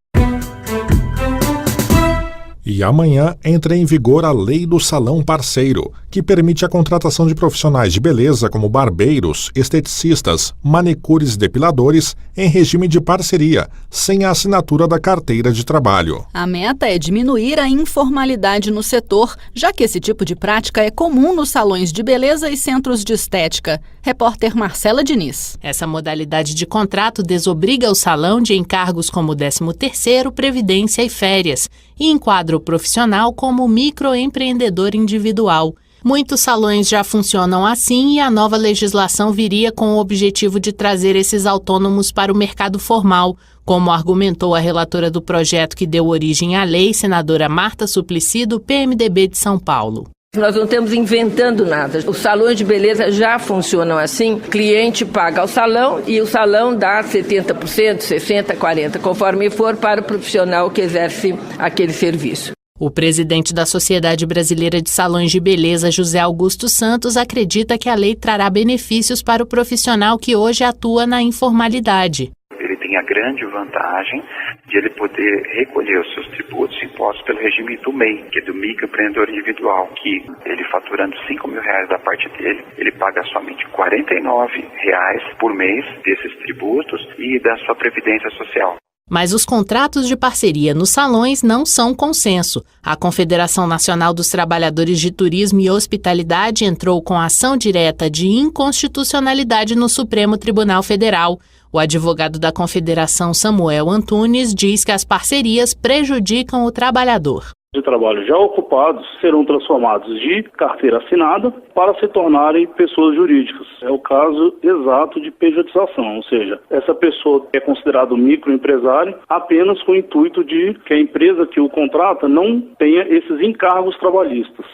E amanhã entra em vigor a Lei do Salão Parceiro, que permite a contratação de profissionais de beleza como barbeiros, esteticistas, manicures e depiladores em regime de parceria, sem a assinatura da carteira de trabalho. A meta é diminuir a informalidade no setor, já que esse tipo de prática é comum nos salões de beleza e centros de estética. Repórter Marcela Diniz. Essa modalidade de contrato desobriga o salão de encargos como 13º, previdência e férias, e enquadra o profissional como microempreendedor individual. Muitos salões já funcionam assim e a nova legislação viria com o objetivo de trazer esses autônomos para o mercado formal, como argumentou a relatora do projeto que deu origem à lei, senadora Marta Suplicy, do PMDB de São Paulo. Nós não estamos inventando nada. Os salões de beleza já funcionam assim. O cliente paga ao salão e o salão dá 70%, 60%, 40%, conforme for para o profissional que exerce aquele serviço. O presidente da Sociedade Brasileira de Salões de Beleza, José Augusto Santos, acredita que a lei trará benefícios para o profissional que hoje atua na informalidade. Ele tem a grande vantagem de ele poder recolher os seus tributos impostos pelo regime do MEI, que é do microempreendedor individual, que ele faturando R$5.000 da parte dele, ele paga somente R$49 por mês desses tributos e da sua previdência social. Mas os contratos de parceria nos salões não são consenso. A Confederação Nacional dos Trabalhadores de Turismo e Hospitalidade entrou com ação direta de inconstitucionalidade no Supremo Tribunal Federal. O advogado da Confederação, Samuel Antunes, diz que as parcerias prejudicam o trabalhador. De trabalho já ocupados serão transformados de carteira assinada para se tornarem pessoas jurídicas. É o caso exato de pejotização, ou seja, essa pessoa é considerada microempresário apenas com o intuito de que a empresa que o contrata não tenha esses encargos trabalhistas.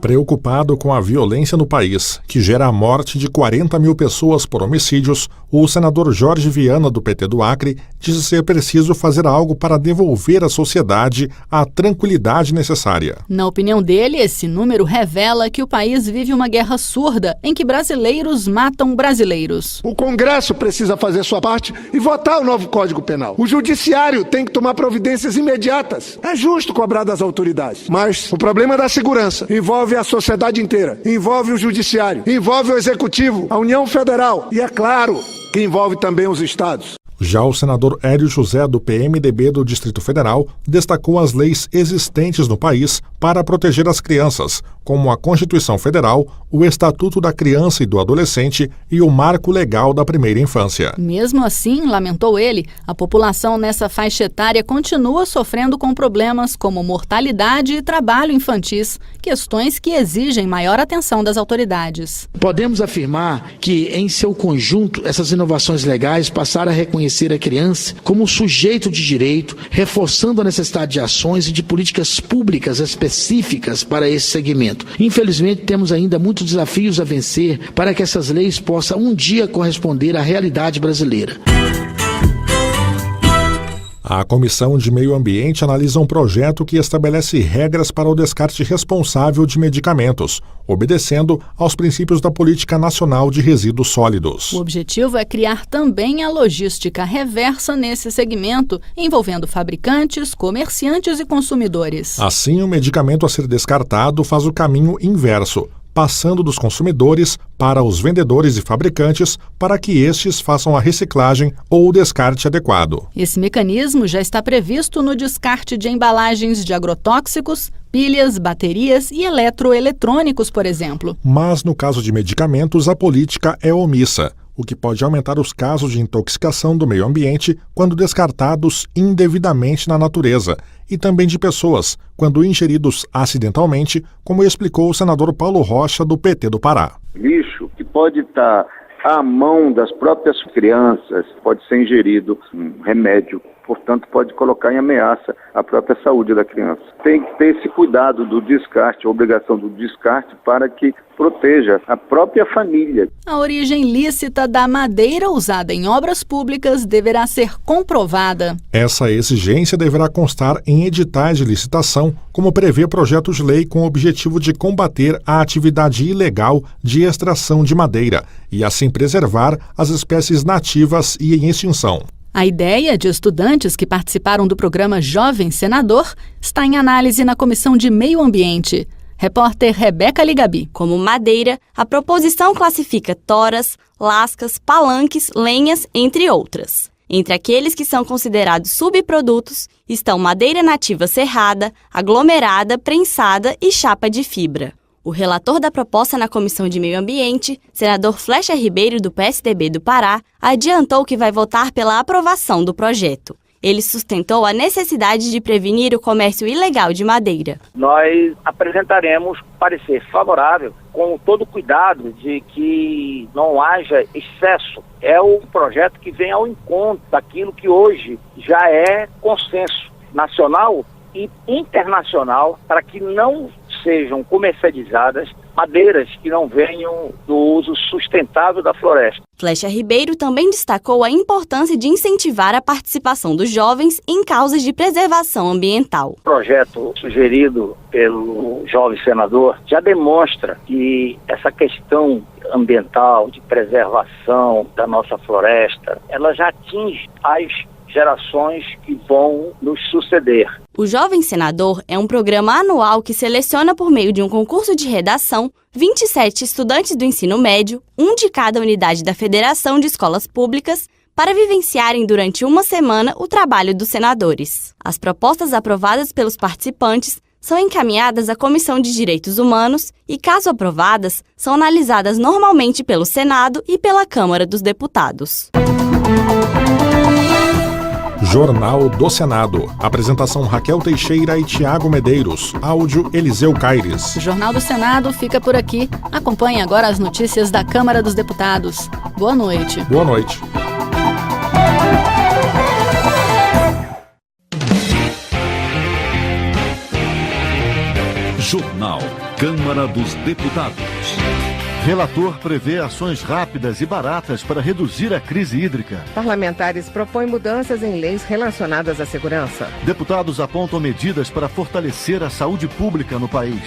Preocupado com a violência no país, que gera a morte de 40 mil pessoas por homicídios, o senador Jorge Viana, do PT do Acre, disse ser preciso fazer algo para devolver à sociedade a tranquilidade necessária. Na opinião dele, esse número revela que o país vive uma guerra surda em que brasileiros matam brasileiros. O Congresso precisa fazer sua parte e votar o novo Código Penal. O Judiciário tem que tomar providências imediatas. É justo cobrar das autoridades, mas o problema da segurança envolve a sociedade inteira, envolve o Judiciário, envolve o Executivo, a União Federal e, é claro, que envolve também os estados. Já o senador Hélio José, do PMDB do Distrito Federal, destacou as leis existentes no país para proteger as crianças, como a Constituição Federal, o Estatuto da Criança e do Adolescente e o Marco Legal da Primeira Infância. Mesmo assim, lamentou ele, a população nessa faixa etária continua sofrendo com problemas como mortalidade e trabalho infantis, questões que exigem maior atenção das autoridades. Podemos afirmar que, em seu conjunto, essas inovações legais passaram a reconhecer a criança como sujeito de direito, reforçando a necessidade de ações e de políticas públicas específicas para esse segmento. Infelizmente, temos ainda muitos desafios a vencer para que essas leis possam um dia corresponder à realidade brasileira. A Comissão de Meio Ambiente analisa um projeto que estabelece regras para o descarte responsável de medicamentos, obedecendo aos princípios da Política Nacional de Resíduos Sólidos. O objetivo é criar também a logística reversa nesse segmento, envolvendo fabricantes, comerciantes e consumidores. Assim, o medicamento a ser descartado faz o caminho inverso, passando dos consumidores para os vendedores e fabricantes para que estes façam a reciclagem ou o descarte adequado. Esse mecanismo já está previsto no descarte de embalagens de agrotóxicos, pilhas, baterias e eletroeletrônicos, por exemplo. Mas no caso de medicamentos, a política é omissa, o que pode aumentar os casos de intoxicação do meio ambiente quando descartados indevidamente na natureza, e também de pessoas, quando ingeridos acidentalmente, como explicou o senador Paulo Rocha, do PT do Pará. Lixo que pode estar à mão das próprias crianças, pode ser ingerido um remédio portanto pode colocar em ameaça a própria saúde da criança. Tem que ter esse cuidado do descarte, a obrigação do descarte para que proteja a própria família. A origem lícita da madeira usada em obras públicas deverá ser comprovada. Essa exigência deverá constar em editais de licitação, como prevê projeto de lei com o objetivo de combater a atividade ilegal de extração de madeira e assim preservar as espécies nativas e em extinção. A ideia de estudantes que participaram do programa Jovem Senador está em análise na Comissão de Meio Ambiente. Repórter Rebeca Ligabi. Como madeira, a proposição classifica toras, lascas, palanques, lenhas, entre outras. Entre aqueles que são considerados subprodutos estão madeira nativa serrada, aglomerada, prensada e chapa de fibra. O relator da proposta na Comissão de Meio Ambiente, senador Flecha Ribeiro, do PSDB do Pará, adiantou que vai votar pela aprovação do projeto. Ele sustentou a necessidade de prevenir o comércio ilegal de madeira. Nós apresentaremos parecer favorável com todo o cuidado de que não haja excesso. É um projeto que vem ao encontro daquilo que hoje já é consenso nacional e internacional para que não sejam comercializadas madeiras que não venham do uso sustentável da floresta. Flecha Ribeiro também destacou a importância de incentivar a participação dos jovens em causas de preservação ambiental. O projeto sugerido pelo jovem senador já demonstra que essa questão ambiental, de preservação da nossa floresta, ela já atinge as gerações que vão nos suceder. O Jovem Senador é um programa anual que seleciona por meio de um concurso de redação 27 estudantes do ensino médio, um de cada unidade da Federação de Escolas Públicas, para vivenciarem durante uma semana o trabalho dos senadores. As propostas aprovadas pelos participantes são encaminhadas à Comissão de Direitos Humanos e, caso aprovadas, são analisadas normalmente pelo Senado e pela Câmara dos Deputados. Jornal do Senado. Apresentação Raquel Teixeira e Tiago Medeiros. Áudio Eliseu Caires. O Jornal do Senado fica por aqui. Acompanhe agora as notícias da Câmara dos Deputados. Boa noite. Boa noite. Jornal Câmara dos Deputados. Relator prevê ações rápidas e baratas para reduzir a crise hídrica. Parlamentares propõem mudanças em leis relacionadas à segurança. Deputados apontam medidas para fortalecer a saúde pública no país.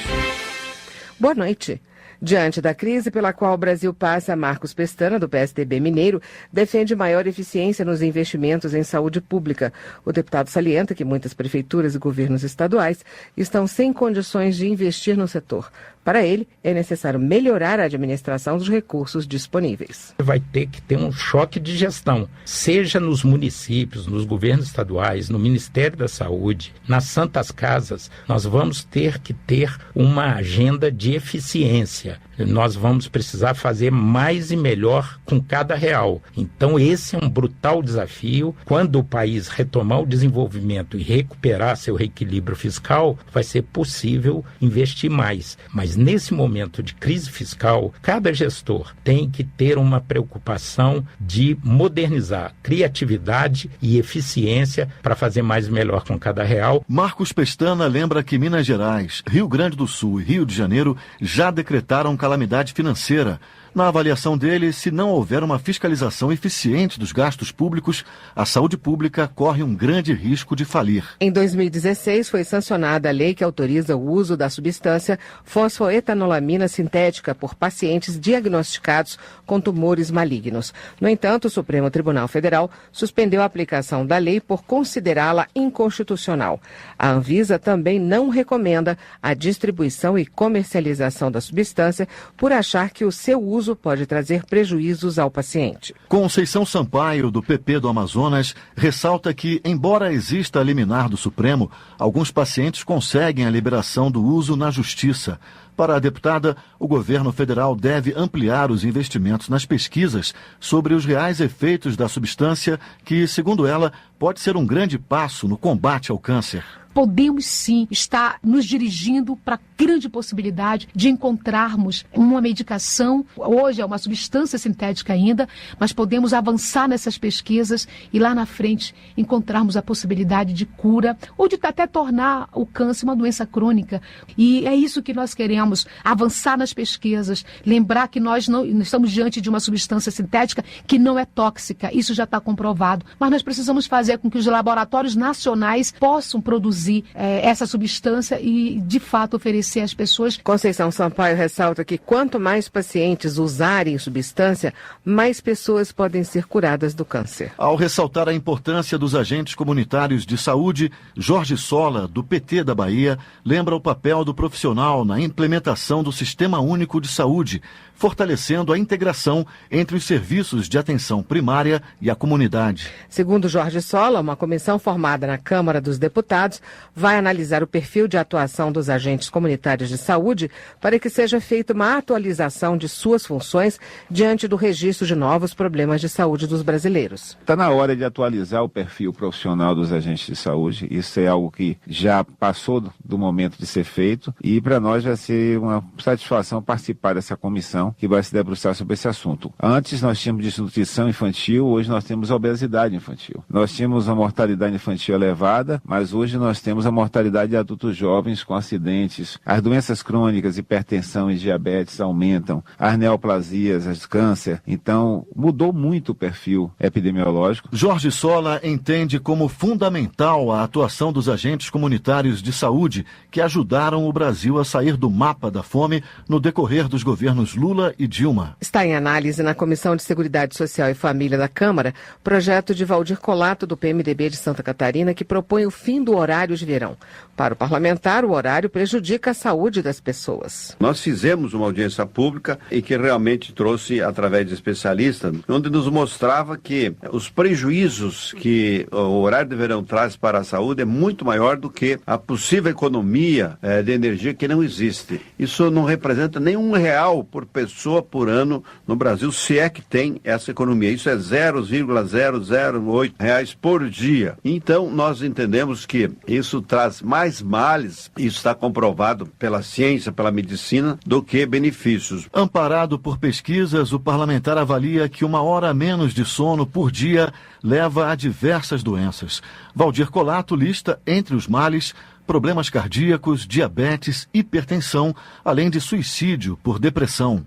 Boa noite. Diante da crise pela qual o Brasil passa, Marcos Pestana, do PSDB mineiro, defende maior eficiência nos investimentos em saúde pública. O deputado salienta que muitas prefeituras e governos estaduais estão sem condições de investir no setor. Para ele, é necessário melhorar a administração dos recursos disponíveis. Vai ter que ter um choque de gestão, seja nos municípios, nos governos estaduais, no Ministério da Saúde, nas Santas Casas. Nós vamos ter que ter uma agenda de eficiência. Nós vamos precisar fazer mais e melhor com cada real. Então esse é um brutal desafio. Quando o país retomar o desenvolvimento e recuperar seu reequilíbrio fiscal, vai ser possível investir mais. Mas nesse momento de crise fiscal, cada gestor tem que ter uma preocupação de modernizar criatividade e eficiência para fazer mais e melhor com cada real. Marcos Pestana lembra que Minas Gerais, Rio Grande do Sul e Rio de Janeiro já decretaram calamidade financeira. Na avaliação dele, se não houver uma fiscalização eficiente dos gastos públicos, a saúde pública corre um grande risco de falir. Em 2016, foi sancionada a lei que autoriza o uso da substância fosfoetanolamina sintética por pacientes diagnosticados com tumores malignos. No entanto, o Supremo Tribunal Federal suspendeu a aplicação da lei por considerá-la inconstitucional. A Anvisa também não recomenda a distribuição e comercialização da substância por achar que o seu uso pode trazer prejuízos ao paciente. Conceição Sampaio, do PP do Amazonas, ressalta que, embora exista a liminar do Supremo, alguns pacientes conseguem a liberação do uso na Justiça. Para a deputada, o governo federal deve ampliar os investimentos nas pesquisas sobre os reais efeitos da substância que, segundo ela, pode ser um grande passo no combate ao câncer. Podemos sim estar nos dirigindo para grande possibilidade de encontrarmos uma medicação. Hoje é uma substância sintética ainda, mas podemos avançar nessas pesquisas e lá na frente encontrarmos a possibilidade de cura ou de até tornar o câncer uma doença crônica. E é isso que nós queremos, avançar nas pesquisas, lembrar que nós não estamos diante de uma substância sintética que não é tóxica, isso já está comprovado, mas nós precisamos fazer com que os laboratórios nacionais possam produzir essa substância e, de fato, oferecer às pessoas. Conceição Sampaio ressalta que quanto mais pacientes usarem substância, mais pessoas podem ser curadas do câncer. Ao ressaltar a importância dos agentes comunitários de saúde, Jorge Sola, do PT da Bahia, lembra o papel do profissional na implementação do Sistema Único de Saúde, fortalecendo a integração entre os serviços de atenção primária e a comunidade. Segundo Jorge Sola, uma comissão formada na Câmara dos Deputados vai analisar o perfil de atuação dos agentes comunitários de saúde para que seja feita uma atualização de suas funções diante do registro de novos problemas de saúde dos brasileiros. Está na hora de atualizar o perfil profissional dos agentes de saúde. Isso é algo que já passou do momento de ser feito e para nós vai ser uma satisfação participar dessa comissão que vai se debruçar sobre esse assunto. Antes nós tínhamos desnutrição infantil, hoje nós temos obesidade infantil. Nós tínhamos a mortalidade infantil elevada, mas hoje nós temos a mortalidade de adultos jovens com acidentes. As doenças crônicas, hipertensão e diabetes aumentam, as neoplasias, as câncer. Então, mudou muito o perfil epidemiológico. Jorge Sola entende como fundamental a atuação dos agentes comunitários de saúde que ajudaram o Brasil a sair do mapa da fome no decorrer dos governos Lula e Dilma. Está em análise na Comissão de Seguridade Social e Família da Câmara projeto de Valdir Colato, do PMDB de Santa Catarina, que propõe o fim do horário de verão. Para o parlamentar, o horário prejudica a saúde das pessoas. Nós fizemos uma audiência pública e que realmente trouxe, através de especialistas, onde nos mostrava que os prejuízos que o horário de verão traz para a saúde é muito maior do que a possível economia de energia que não existe. Isso não representa nem R$1 por pessoa por ano no Brasil, se é que tem essa economia. Isso é 0,008 reais por dia. Então, nós entendemos que isso traz mais males, isso está comprovado pela ciência, pela medicina, do que benefícios. Amparado por pesquisas, o parlamentar avalia que 1 hora a menos de sono por dia leva a diversas doenças. Valdir Colato lista, entre os males, problemas cardíacos, diabetes, hipertensão, além de suicídio por depressão.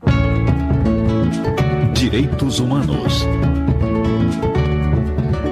Direitos Humanos.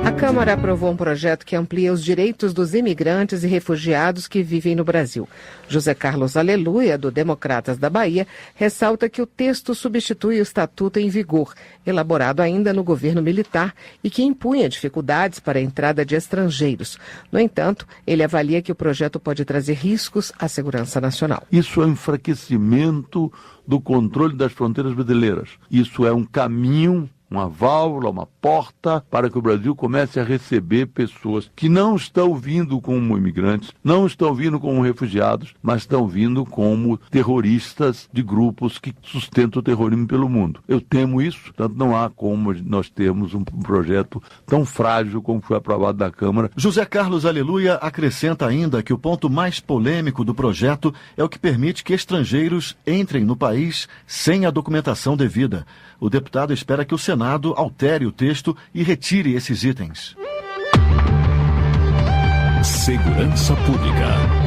A Câmara aprovou um projeto que amplia os direitos dos imigrantes e refugiados que vivem no Brasil. José Carlos Aleluia, do Democratas da Bahia, ressalta que o texto substitui o estatuto em vigor, elaborado ainda no governo militar e que impunha dificuldades para a entrada de estrangeiros. No entanto, ele avalia que o projeto pode trazer riscos à segurança nacional. Isso é um enfraquecimento do controle das fronteiras brasileiras. Isso é um caminho, uma válvula, uma porta para que o Brasil comece a receber pessoas que não estão vindo como imigrantes, não estão vindo como refugiados, mas estão vindo como terroristas de grupos que sustentam o terrorismo pelo mundo. Eu temo isso, portanto não há como nós termos um projeto tão frágil como foi aprovado da Câmara. José Carlos Aleluia acrescenta ainda que o ponto mais polêmico do projeto é o que permite que estrangeiros entrem no país sem a documentação devida. O deputado espera que o Senado altere o texto e retire esses itens. Segurança Pública.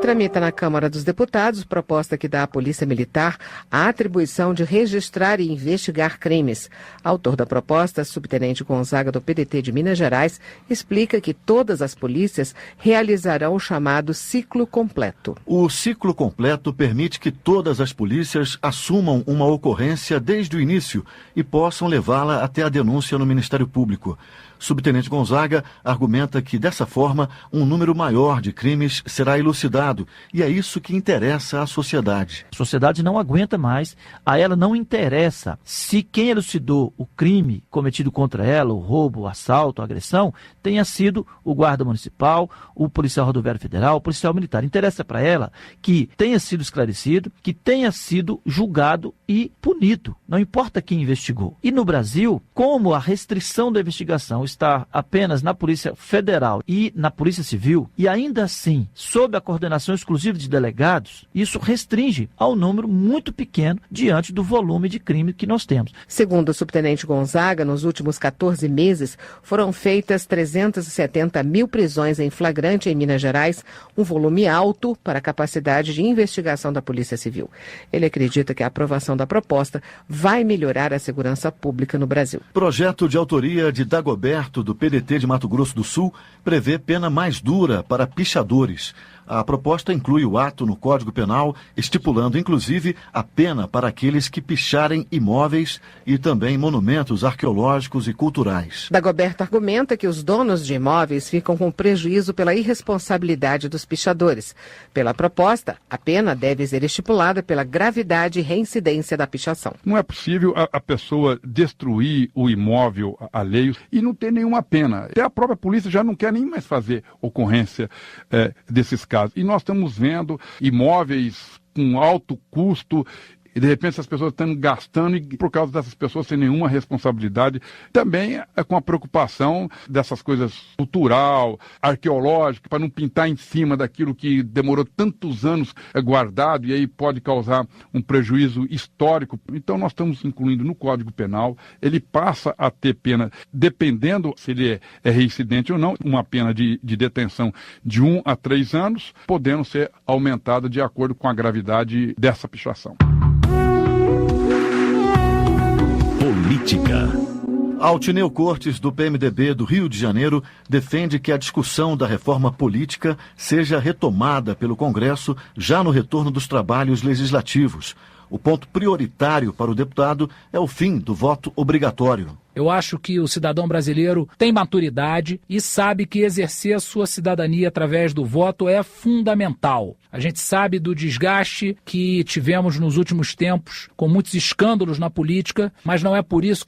Tramita na Câmara dos Deputados proposta que dá à Polícia Militar a atribuição de registrar e investigar crimes. Autor da proposta, subtenente Gonzaga, do PDT de Minas Gerais, explica que todas as polícias realizarão o chamado ciclo completo. O ciclo completo permite que todas as polícias assumam uma ocorrência desde o início e possam levá-la até a denúncia no Ministério Público. Subtenente Gonzaga argumenta que, dessa forma, um número maior de crimes será elucidado, e é isso que interessa à sociedade. A sociedade não aguenta mais, a ela não interessa se quem elucidou o crime cometido contra ela, o roubo, o assalto, a agressão, tenha sido o guarda municipal, o policial rodoviário federal, o policial militar. Interessa para ela que tenha sido esclarecido, que tenha sido julgado e punido, não importa quem investigou. E no Brasil, como a restrição da investigação estar apenas na Polícia Federal e na Polícia Civil, e ainda assim, sob a coordenação exclusiva de delegados, isso restringe ao número muito pequeno diante do volume de crime que nós temos. Segundo o subtenente Gonzaga, nos últimos 14 meses foram feitas 370 mil prisões em flagrante em Minas Gerais, um volume alto para a capacidade de investigação da Polícia Civil. Ele acredita que a aprovação da proposta vai melhorar a segurança pública no Brasil. Projeto de autoria de Dagoberto, do PDT de Mato Grosso do Sul, prevê pena mais dura para pichadores. A proposta inclui o ato no Código Penal, estipulando inclusive a pena para aqueles que picharem imóveis e também monumentos arqueológicos e culturais. Dagoberto argumenta que os donos de imóveis ficam com prejuízo pela irresponsabilidade dos pichadores. Pela proposta, a pena deve ser estipulada pela gravidade e reincidência da pichação. Não é possível a pessoa destruir o imóvel alheio e não ter nenhuma pena. Até a própria polícia já não quer nem mais fazer ocorrência desses casos. E nós estamos vendo imóveis com alto custo e de repente as pessoas estão gastando e por causa dessas pessoas sem nenhuma responsabilidade. Também é com a preocupação dessas coisas cultural, arqueológica, para não pintar em cima daquilo que demorou tantos anos guardado e aí pode causar um prejuízo histórico. Então nós estamos incluindo no Código Penal, ele passa a ter pena, dependendo se ele é reincidente ou não, uma pena de detenção de 1 a 3 anos, podendo ser aumentada de acordo com a gravidade dessa pichação. Política. Altineu Cortes, do PMDB do Rio de Janeiro, defende que a discussão da reforma política seja retomada pelo Congresso já no retorno dos trabalhos legislativos. O ponto prioritário para o deputado é o fim do voto obrigatório. Eu acho que o cidadão brasileiro tem maturidade e sabe que exercer a sua cidadania através do voto é fundamental. A gente sabe do desgaste que tivemos nos últimos tempos, com muitos escândalos na política, mas não é por isso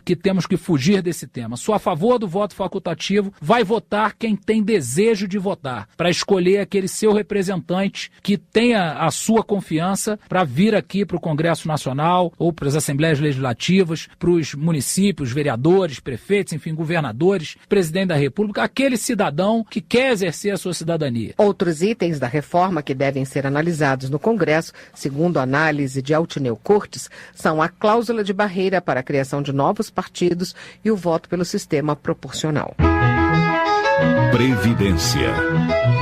que temos que fugir desse tema. Sou a favor do voto facultativo, vai votar quem tem desejo de votar, para escolher aquele seu representante que tenha a sua confiança para vir aqui para o Congresso Nacional ou para as Assembleias Legislativas, para os municípios, vereadores, prefeitos, enfim, governadores, presidente da República, aquele cidadão que quer exercer a sua cidadania. Outros itens da reforma que devem ser analisados no Congresso, segundo a análise de Altineu Cortes, são a cláusula de barreira para a criação de novos partidos e o voto pelo sistema proporcional. Previdência.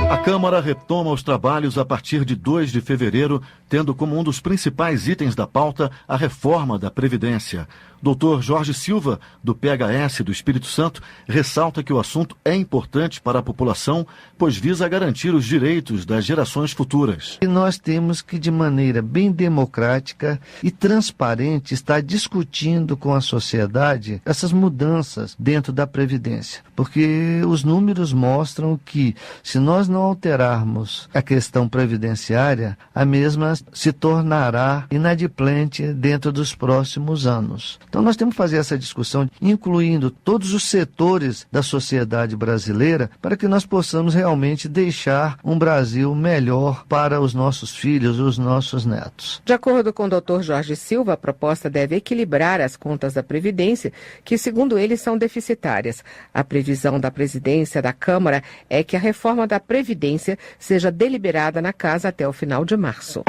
A Câmara retoma os trabalhos a partir de 2 de fevereiro, tendo como um dos principais itens da pauta a reforma da Previdência. Dr. Jorge Silva, do PHS do Espírito Santo, ressalta que o assunto é importante para a população, pois visa garantir os direitos das gerações futuras. E nós temos que, de maneira bem democrática e transparente, estar discutindo com a sociedade essas mudanças dentro da Previdência. Porque os números mostram que, se nós não alterarmos a questão previdenciária, a mesma se tornará inadimplente dentro dos próximos anos. Então nós temos que fazer essa discussão, incluindo todos os setores da sociedade brasileira, para que nós possamos realmente deixar um Brasil melhor para os nossos filhos e os nossos netos. De acordo com o Dr. Jorge Silva, a proposta deve equilibrar as contas da Previdência, que, segundo ele, são deficitárias. A previsão da presidência da Câmara é que a reforma da Previdência seja deliberada na Casa até o final de março.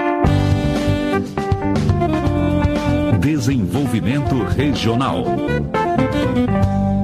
Desenvolvimento Regional.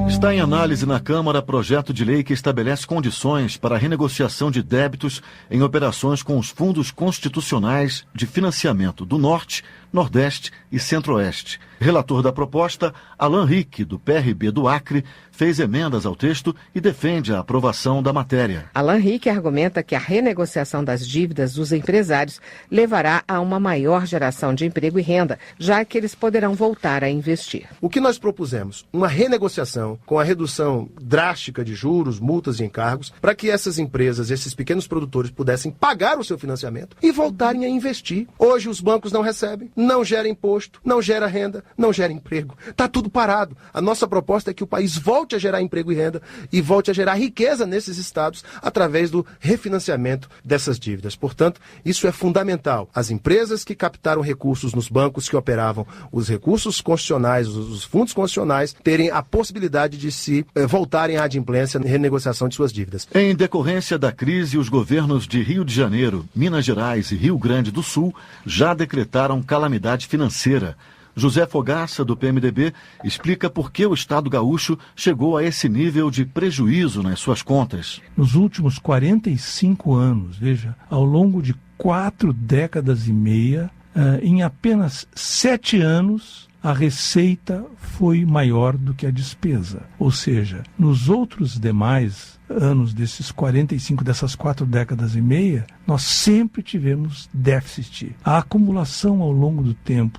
Está em análise na Câmara projeto de lei que estabelece condições para a renegociação de débitos em operações com os fundos constitucionais de financiamento do Norte, Nordeste e Centro-Oeste. Relator da proposta, Alan Rick, do PRB do Acre, fez emendas ao texto e defende a aprovação da matéria. Alan Rick argumenta que a renegociação das dívidas dos empresários levará a uma maior geração de emprego e renda, já que eles poderão voltar a investir. O que nós propusemos? Uma renegociação com a redução drástica de juros, multas e encargos, para que essas empresas, esses pequenos produtores, pudessem pagar o seu financiamento e voltarem a investir. Hoje os bancos não recebem, não gera imposto, não gera renda, não gera emprego. Está tudo parado. A nossa proposta é que o país volte volte a gerar emprego e renda e volte a gerar riqueza nesses estados através do refinanciamento dessas dívidas. Portanto, isso é fundamental. As empresas que captaram recursos nos bancos que operavam os recursos constitucionais, os fundos constitucionais, terem a possibilidade de se voltarem à adimplência na renegociação de suas dívidas. Em decorrência da crise, os governos de Rio de Janeiro, Minas Gerais e Rio Grande do Sul já decretaram calamidade financeira. José Fogaça, do PMDB, explica por que o Estado gaúcho chegou a esse nível de prejuízo nas suas contas. Nos últimos 45 anos, veja, ao longo de 4 décadas e meia, em apenas 7 anos, a receita foi maior do que a despesa. Ou seja, nos outros demais anos dessas 4 décadas e meia, nós sempre tivemos déficit. A acumulação ao longo do tempo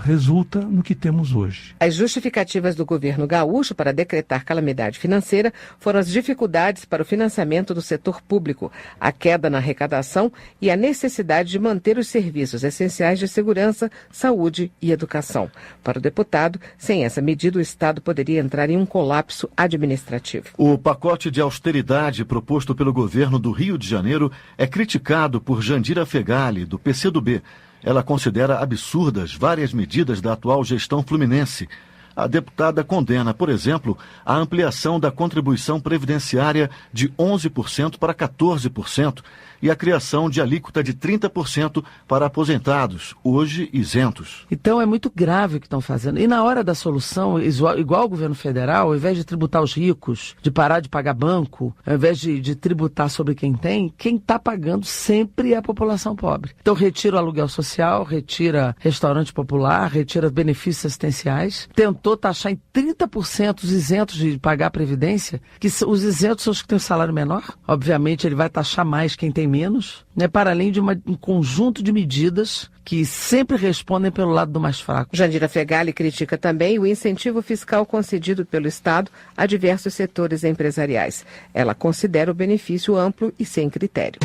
resulta no que temos hoje. As justificativas do governo gaúcho para decretar calamidade financeira foram as dificuldades para o financiamento do setor público, a queda na arrecadação e a necessidade de manter os serviços essenciais de segurança, saúde e educação. Para o deputado, sem essa medida, o Estado poderia entrar em um colapso administrativo. O pacote de austeridade proposto pelo governo do Rio de Janeiro é criticado por Jandira Fegali, do PCdoB. Ela considera absurdas várias medidas da atual gestão fluminense. A deputada condena, por exemplo, a ampliação da contribuição previdenciária de 11% para 14% e a criação de alíquota de 30% para aposentados, hoje isentos. Então é muito grave o que estão fazendo. E na hora da solução, igual o governo federal, ao invés de tributar os ricos, de parar de pagar banco, ao invés de tributar sobre quem está pagando sempre é a população pobre. Então retira o aluguel social, retira restaurante popular, retira benefícios assistenciais, tentou taxar em 30% os isentos de pagar a previdência, que os isentos são os que têm o salário menor. Obviamente ele vai taxar mais quem tem menos, né, para além de um conjunto de medidas que sempre respondem pelo lado do mais fraco. Jandira Fegali critica também o incentivo fiscal concedido pelo Estado a diversos setores empresariais. Ela considera o benefício amplo e sem critério.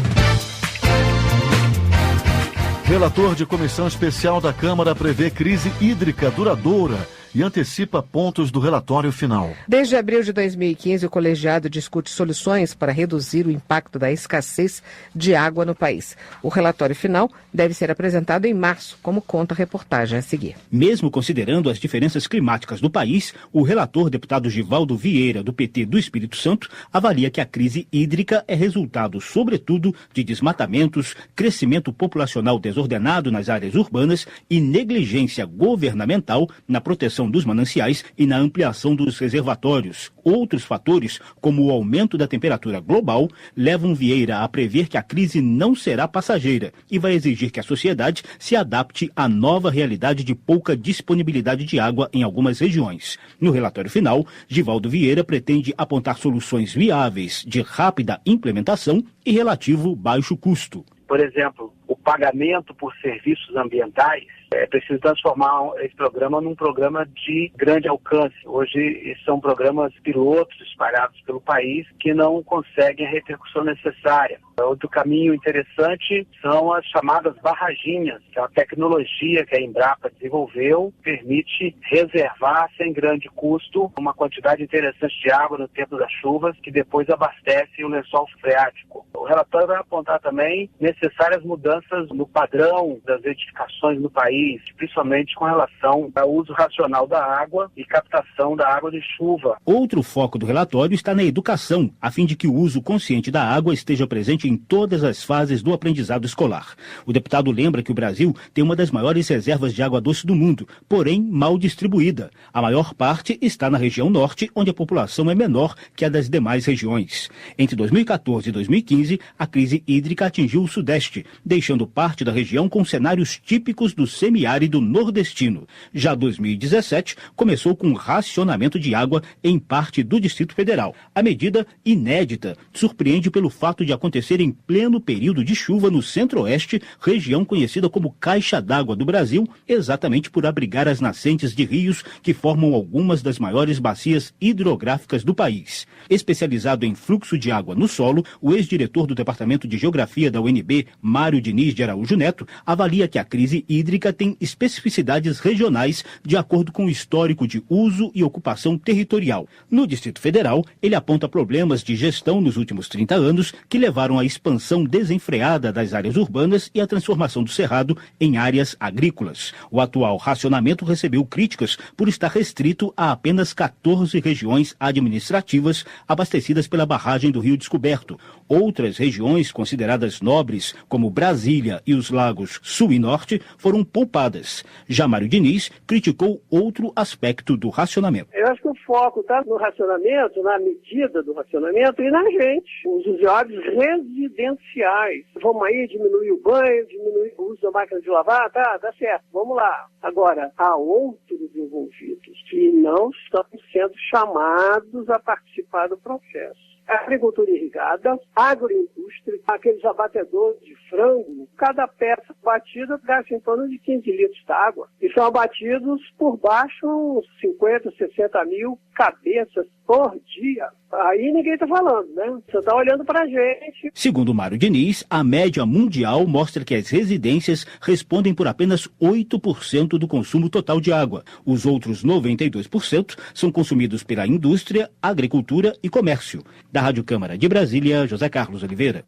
Relator de comissão especial da Câmara prevê crise hídrica duradoura e antecipa pontos do relatório final. Desde abril de 2015, o colegiado discute soluções para reduzir o impacto da escassez de água no país. O relatório final deve ser apresentado em março, como conta a reportagem a seguir. Mesmo considerando as diferenças climáticas do país, o relator deputado Givaldo Vieira, do PT do Espírito Santo, avalia que a crise hídrica é resultado, sobretudo, de desmatamentos, crescimento populacional desordenado nas áreas urbanas e negligência governamental na proteção dos mananciais e na ampliação dos reservatórios. Outros fatores, como o aumento da temperatura global, levam Vieira a prever que a crise não será passageira e vai exigir que a sociedade se adapte à nova realidade de pouca disponibilidade de água em algumas regiões. No relatório final, Givaldo Vieira pretende apontar soluções viáveis, de rápida implementação e relativo baixo custo. Por exemplo, o pagamento por serviços ambientais, é preciso transformar esse programa num programa de grande alcance. Hoje são programas pilotos espalhados pelo país que não conseguem a repercussão necessária. Outro caminho interessante são as chamadas barraginhas, que é uma tecnologia que a Embrapa desenvolveu, permite reservar sem grande custo uma quantidade interessante de água no tempo das chuvas, que depois abastece o lençol freático. O relatório vai apontar também necessárias mudanças no padrão das edificações no país, principalmente com relação ao uso racional da água e captação da água de chuva. Outro foco do relatório está na educação, a fim de que o uso consciente da água esteja presente em todas as fases do aprendizado escolar. O deputado lembra que o Brasil tem uma das maiores reservas de água doce do mundo, porém mal distribuída. A maior parte está na região norte, onde a população é menor que a das demais regiões. Entre 2014 e 2015, a crise hídrica atingiu o sudeste, deixando parte da região com cenários típicos do semiárido nordestino. Já 2017 começou com racionamento de água em parte do Distrito Federal. A medida, inédita, surpreende pelo fato de acontecer em pleno período de chuva no centro-oeste, região conhecida como Caixa d'Água do Brasil, exatamente por abrigar as nascentes de rios que formam algumas das maiores bacias hidrográficas do país. Especializado em fluxo de água no solo, o ex-diretor do Departamento de Geografia da UNB, Mário Diniz de Araújo Neto avalia que a crise hídrica tem especificidades regionais de acordo com o histórico de uso e ocupação territorial. No Distrito Federal, ele aponta problemas de gestão nos últimos 30 anos que levaram à expansão desenfreada das áreas urbanas e à transformação do Cerrado em áreas agrícolas. O atual racionamento recebeu críticas por estar restrito a apenas 14 regiões administrativas abastecidas pela barragem do Rio Descoberto. Outras regiões consideradas nobres, como Brasília e os lagos Sul e Norte, foram poupadas. Já Mário Diniz criticou outro aspecto do racionamento. Eu acho que o foco está no racionamento, na medida do racionamento e na gente, os usuários residenciais. Vamos aí diminuir o banho, diminuir o uso da máquina de lavar, tá certo, vamos lá. Agora, há outros envolvidos que não estão sendo chamados a participar do processo. Agricultura irrigada, agroindústria, aqueles abatedores de frango, cada peça batida gasta em torno de 15 litros de água. E são abatidos por baixo uns 50, 60 mil cabeças por dia. Aí ninguém está falando, né? Você está olhando para a gente. Segundo Mário Diniz, a média mundial mostra que as residências respondem por apenas 8% do consumo total de água. Os outros 92% são consumidos pela indústria, agricultura e comércio. Da Rádio Câmara de Brasília, José Carlos Oliveira.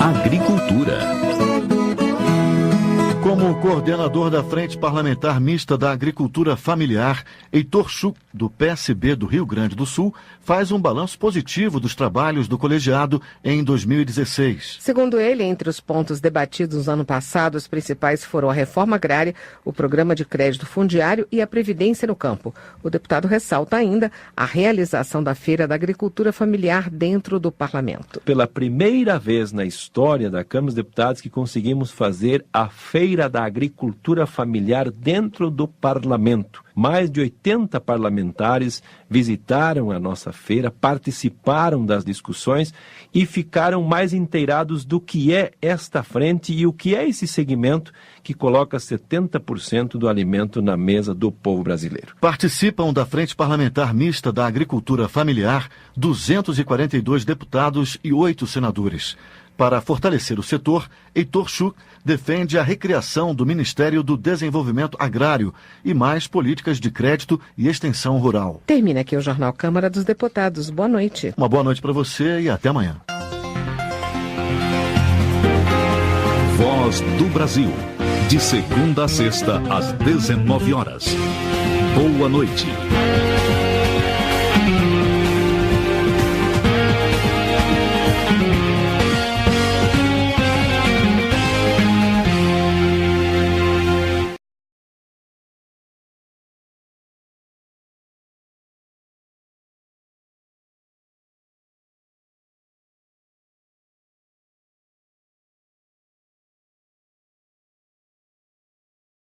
Agricultura. Como coordenador da Frente Parlamentar Mista da Agricultura Familiar, Heitor Schuch, do PSB do Rio Grande do Sul, faz um balanço positivo dos trabalhos do colegiado em 2016. Segundo ele, entre os pontos debatidos no ano passado, os principais foram a reforma agrária, o programa de crédito fundiário e a previdência no campo. O deputado ressalta ainda a realização da Feira da Agricultura Familiar dentro do parlamento. Pela primeira vez na história da Câmara dos Deputados que conseguimos fazer a Feira da Agricultura Familiar dentro do parlamento. Mais de 80 parlamentares visitaram a nossa feira, participaram das discussões e ficaram mais inteirados do que é esta frente e o que é esse segmento que coloca 70% do alimento na mesa do povo brasileiro. Participam da Frente Parlamentar Mista da Agricultura Familiar 242 deputados e 8 senadores. Para fortalecer o setor, Heitor Schuch defende a recriação do Ministério do Desenvolvimento Agrário e mais políticas de crédito e extensão rural. Termina aqui o Jornal Câmara dos Deputados. Boa noite. Uma boa noite para você e até amanhã. Voz do Brasil. De segunda a sexta, às 19 horas. Boa noite.